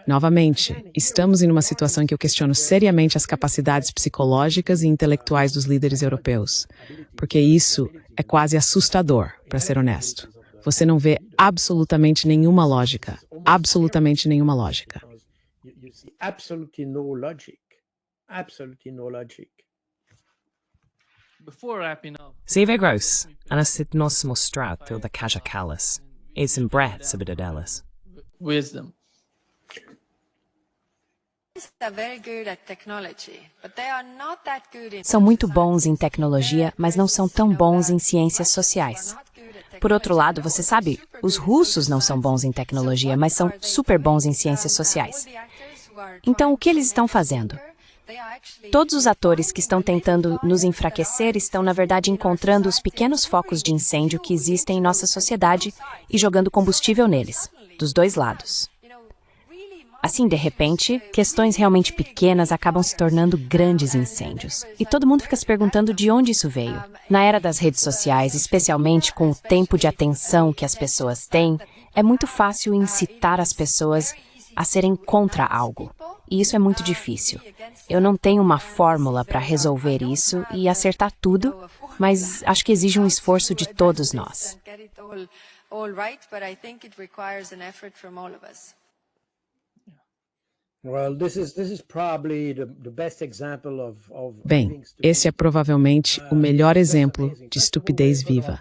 novamente, estamos em uma situação em que eu questiono seriamente as capacidades psicológicas e intelectuais dos líderes europeus, porque isso é quase assustador, para ser honesto. Você não vê absolutamente nenhuma lógica. Absolutamente nenhuma lógica. Se é gross, a sut nos mostrar til da Kaja Kallas, é sem brett sobre delas. Wisdom. São muito bons em tecnologia, mas não são tão bons em ciências sociais. Por outro lado, você sabe, os russos não são bons em tecnologia, mas são super bons em ciências sociais. Então, o que eles estão fazendo? Todos os atores que estão tentando nos enfraquecer estão, na verdade, encontrando os pequenos focos de incêndio que existem em nossa sociedade e jogando combustível neles, dos dois lados. Assim, de repente, questões realmente pequenas acabam se tornando grandes incêndios. E todo mundo fica se perguntando de onde isso veio. Na era das redes sociais, especialmente com o tempo de atenção que as pessoas têm, é muito fácil incitar as pessoas a serem contra algo. E isso é muito difícil. Eu não tenho uma fórmula para resolver isso e acertar tudo, mas acho que exige um esforço de todos nós. Bem, esse é provavelmente o melhor exemplo de estupidez viva.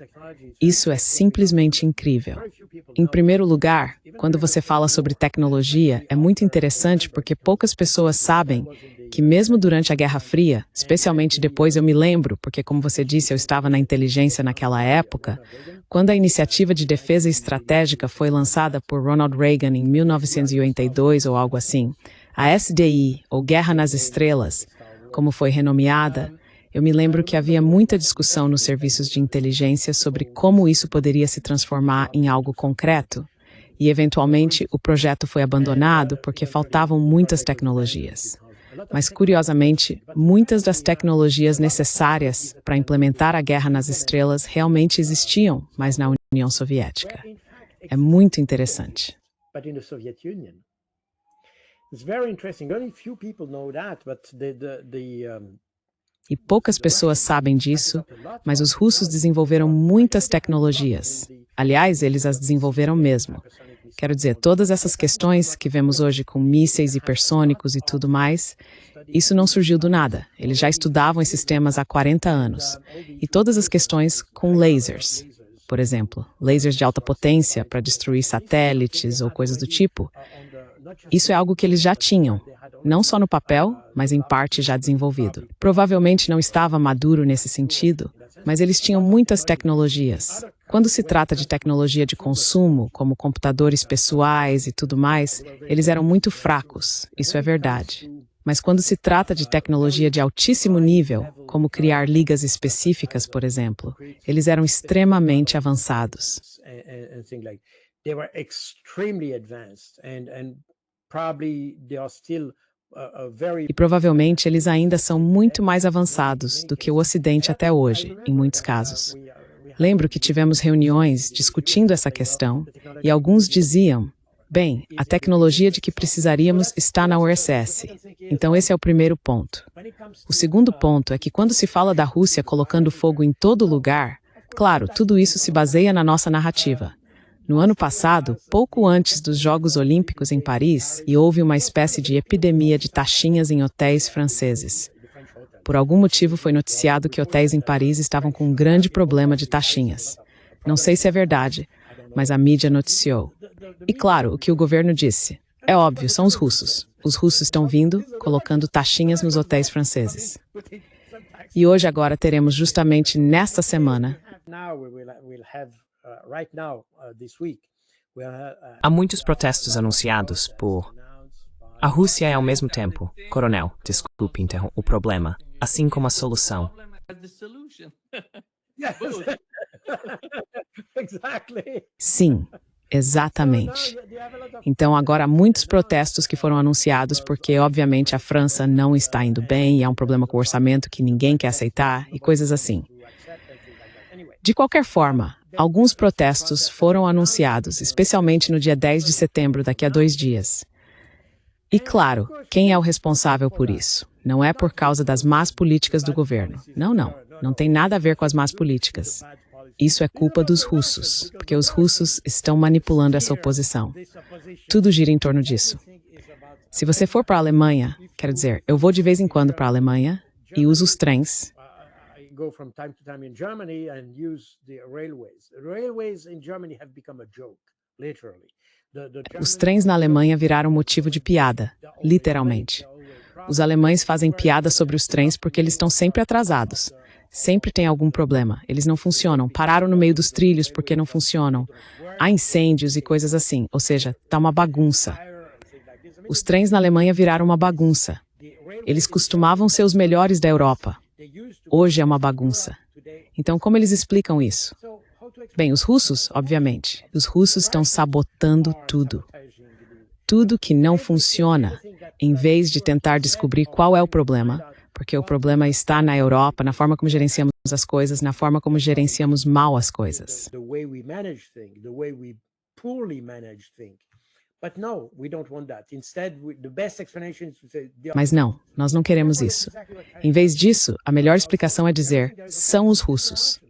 Isso é simplesmente incrível. Em primeiro lugar, quando você fala sobre tecnologia, é muito interessante porque poucas pessoas sabem que mesmo durante a Guerra Fria, especialmente depois eu me lembro, porque como você disse, eu estava na inteligência naquela época, quando a Iniciativa de Defesa Estratégica foi lançada por Ronald Reagan em 1982 ou algo assim, a SDI, ou Guerra nas Estrelas, como foi renomeada, eu me lembro que havia muita discussão nos serviços de inteligência sobre como isso poderia se transformar em algo concreto, e eventualmente o projeto foi abandonado porque faltavam muitas tecnologias. Mas, curiosamente, muitas das tecnologias necessárias para implementar a Guerra nas Estrelas realmente existiam, mas na União Soviética. É muito interessante. E poucas pessoas sabem disso, mas os russos desenvolveram muitas tecnologias. Aliás, eles as desenvolveram mesmo. Quero dizer, todas essas questões que vemos hoje com mísseis hipersônicos e tudo mais, isso não surgiu do nada. Eles já estudavam esses temas há 40 anos. E todas as questões com lasers, por exemplo, lasers de alta potência para destruir satélites ou coisas do tipo, isso é algo que eles já tinham, não só no papel, mas em parte já desenvolvido. Provavelmente não estava maduro nesse sentido, mas eles tinham muitas tecnologias. Quando se trata de tecnologia de consumo, como computadores pessoais e tudo mais, eles eram muito fracos, isso é verdade. Mas quando se trata de tecnologia de altíssimo nível, como criar ligas específicas, por exemplo, eles eram extremamente avançados. E provavelmente eles ainda são muito mais avançados do que o Ocidente até hoje, em muitos casos. Lembro que tivemos reuniões discutindo essa questão e alguns diziam, bem, a tecnologia de que precisaríamos está na URSS. Então esse é o primeiro ponto. O segundo ponto é que quando se fala da Rússia colocando fogo em todo lugar, claro, tudo isso se baseia na nossa narrativa. No ano passado, pouco antes dos Jogos Olímpicos em Paris, e houve uma espécie de epidemia de taxinhas em hotéis franceses. Por algum motivo foi noticiado que hotéis em Paris estavam com um grande problema de taxinhas. Não sei se é verdade, mas a mídia noticiou. E claro, o que o governo disse. É óbvio, são os russos. Os russos estão vindo, colocando taxinhas nos hotéis franceses. E hoje agora teremos justamente nesta semana Há muitos protestos anunciados por... A Rússia é ao mesmo tempo, coronel, desculpe interromper o problema, assim como a solução. Sim, exatamente. Então agora há muitos protestos que foram anunciados porque, obviamente, a França não está indo bem e há um problema com o orçamento que ninguém quer aceitar e coisas assim. De qualquer forma, alguns protestos foram anunciados, especialmente no dia 10 de setembro, daqui a 2 dias. E claro, quem é o responsável por isso? Não é por causa das más políticas do governo. Não tem nada a ver com as más políticas. Isso é culpa dos russos, porque os russos estão manipulando essa oposição. Tudo gira em torno disso. Se você for para a Alemanha, quero dizer, eu vou de vez em quando para a Alemanha e uso os trens. Go from time to time in Germany and use the railways. The railways in Germany have become a joke, literally. Os trens na Alemanha viraram motivo de piada, literalmente. Os alemães fazem piada sobre os trens porque eles estão sempre atrasados. Sempre tem algum problema. Eles não funcionam. Pararam no meio dos trilhos porque não funcionam. Há incêndios e coisas assim. Ou seja, tá uma bagunça. Os trens na Alemanha viraram uma bagunça. Eles costumavam ser os melhores da Europa. Hoje é uma bagunça. Então, como eles explicam isso? Bem, os russos, obviamente. Os russos estão sabotando tudo. Tudo que não funciona, em vez de tentar descobrir qual é o problema, porque o problema está na Europa, na forma como gerenciamos as coisas, na forma como gerenciamos mal as coisas. Mas não, nós não queremos isso. Em vez disso, a melhor explicação é dizer, são os russos.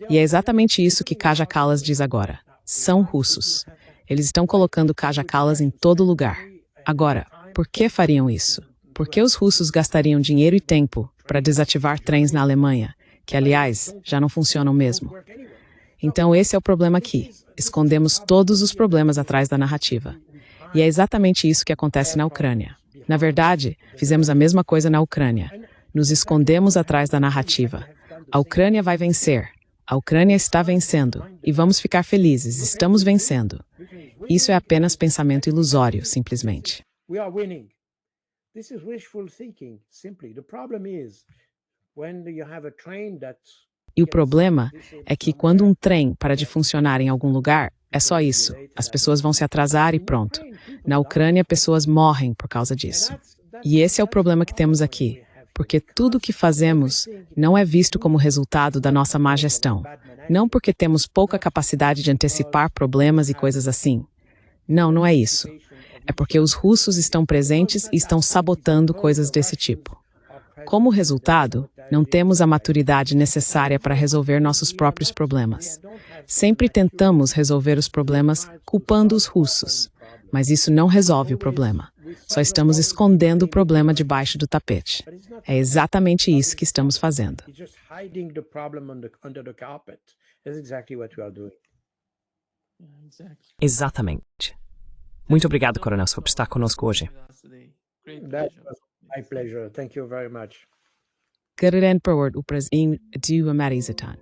E é exatamente isso que Kaja Kallas diz agora. São russos. Eles estão colocando Kaja Kallas em todo lugar. Agora, por que fariam isso? Por que os russos gastariam dinheiro e tempo para desativar trens na Alemanha, que, aliás, já não funcionam mesmo? Então, esse é o problema aqui. Escondemos todos os problemas atrás da narrativa. E é exatamente isso que acontece na Ucrânia. Na verdade, fizemos a mesma coisa na Ucrânia. Nos escondemos atrás da narrativa. A Ucrânia vai vencer. A Ucrânia está vencendo. E vamos ficar felizes. Estamos vencendo. Isso é apenas pensamento ilusório, simplesmente. This is wishful thinking, simply. The problem is when you have a train that E o problema é que quando um trem para de funcionar em algum lugar, é só isso. As pessoas vão se atrasar e pronto. Na Ucrânia, pessoas morrem por causa disso. E esse é o problema que temos aqui. Porque tudo o que fazemos não é visto como resultado da nossa má gestão. Não porque temos pouca capacidade de antecipar problemas e coisas assim. Não, não é isso. É porque os russos estão presentes e estão sabotando coisas desse tipo. Como resultado, não temos a maturidade necessária para resolver nossos próprios problemas. Sempre tentamos resolver os problemas culpando os russos, mas isso não resolve o problema. Só estamos escondendo o problema debaixo do tapete. É exatamente isso que estamos fazendo. Exatamente. Muito obrigado, Coronel, por estar conosco hoje. That was my pleasure. Thank you very much. Garen Perward upras in du amarizatan.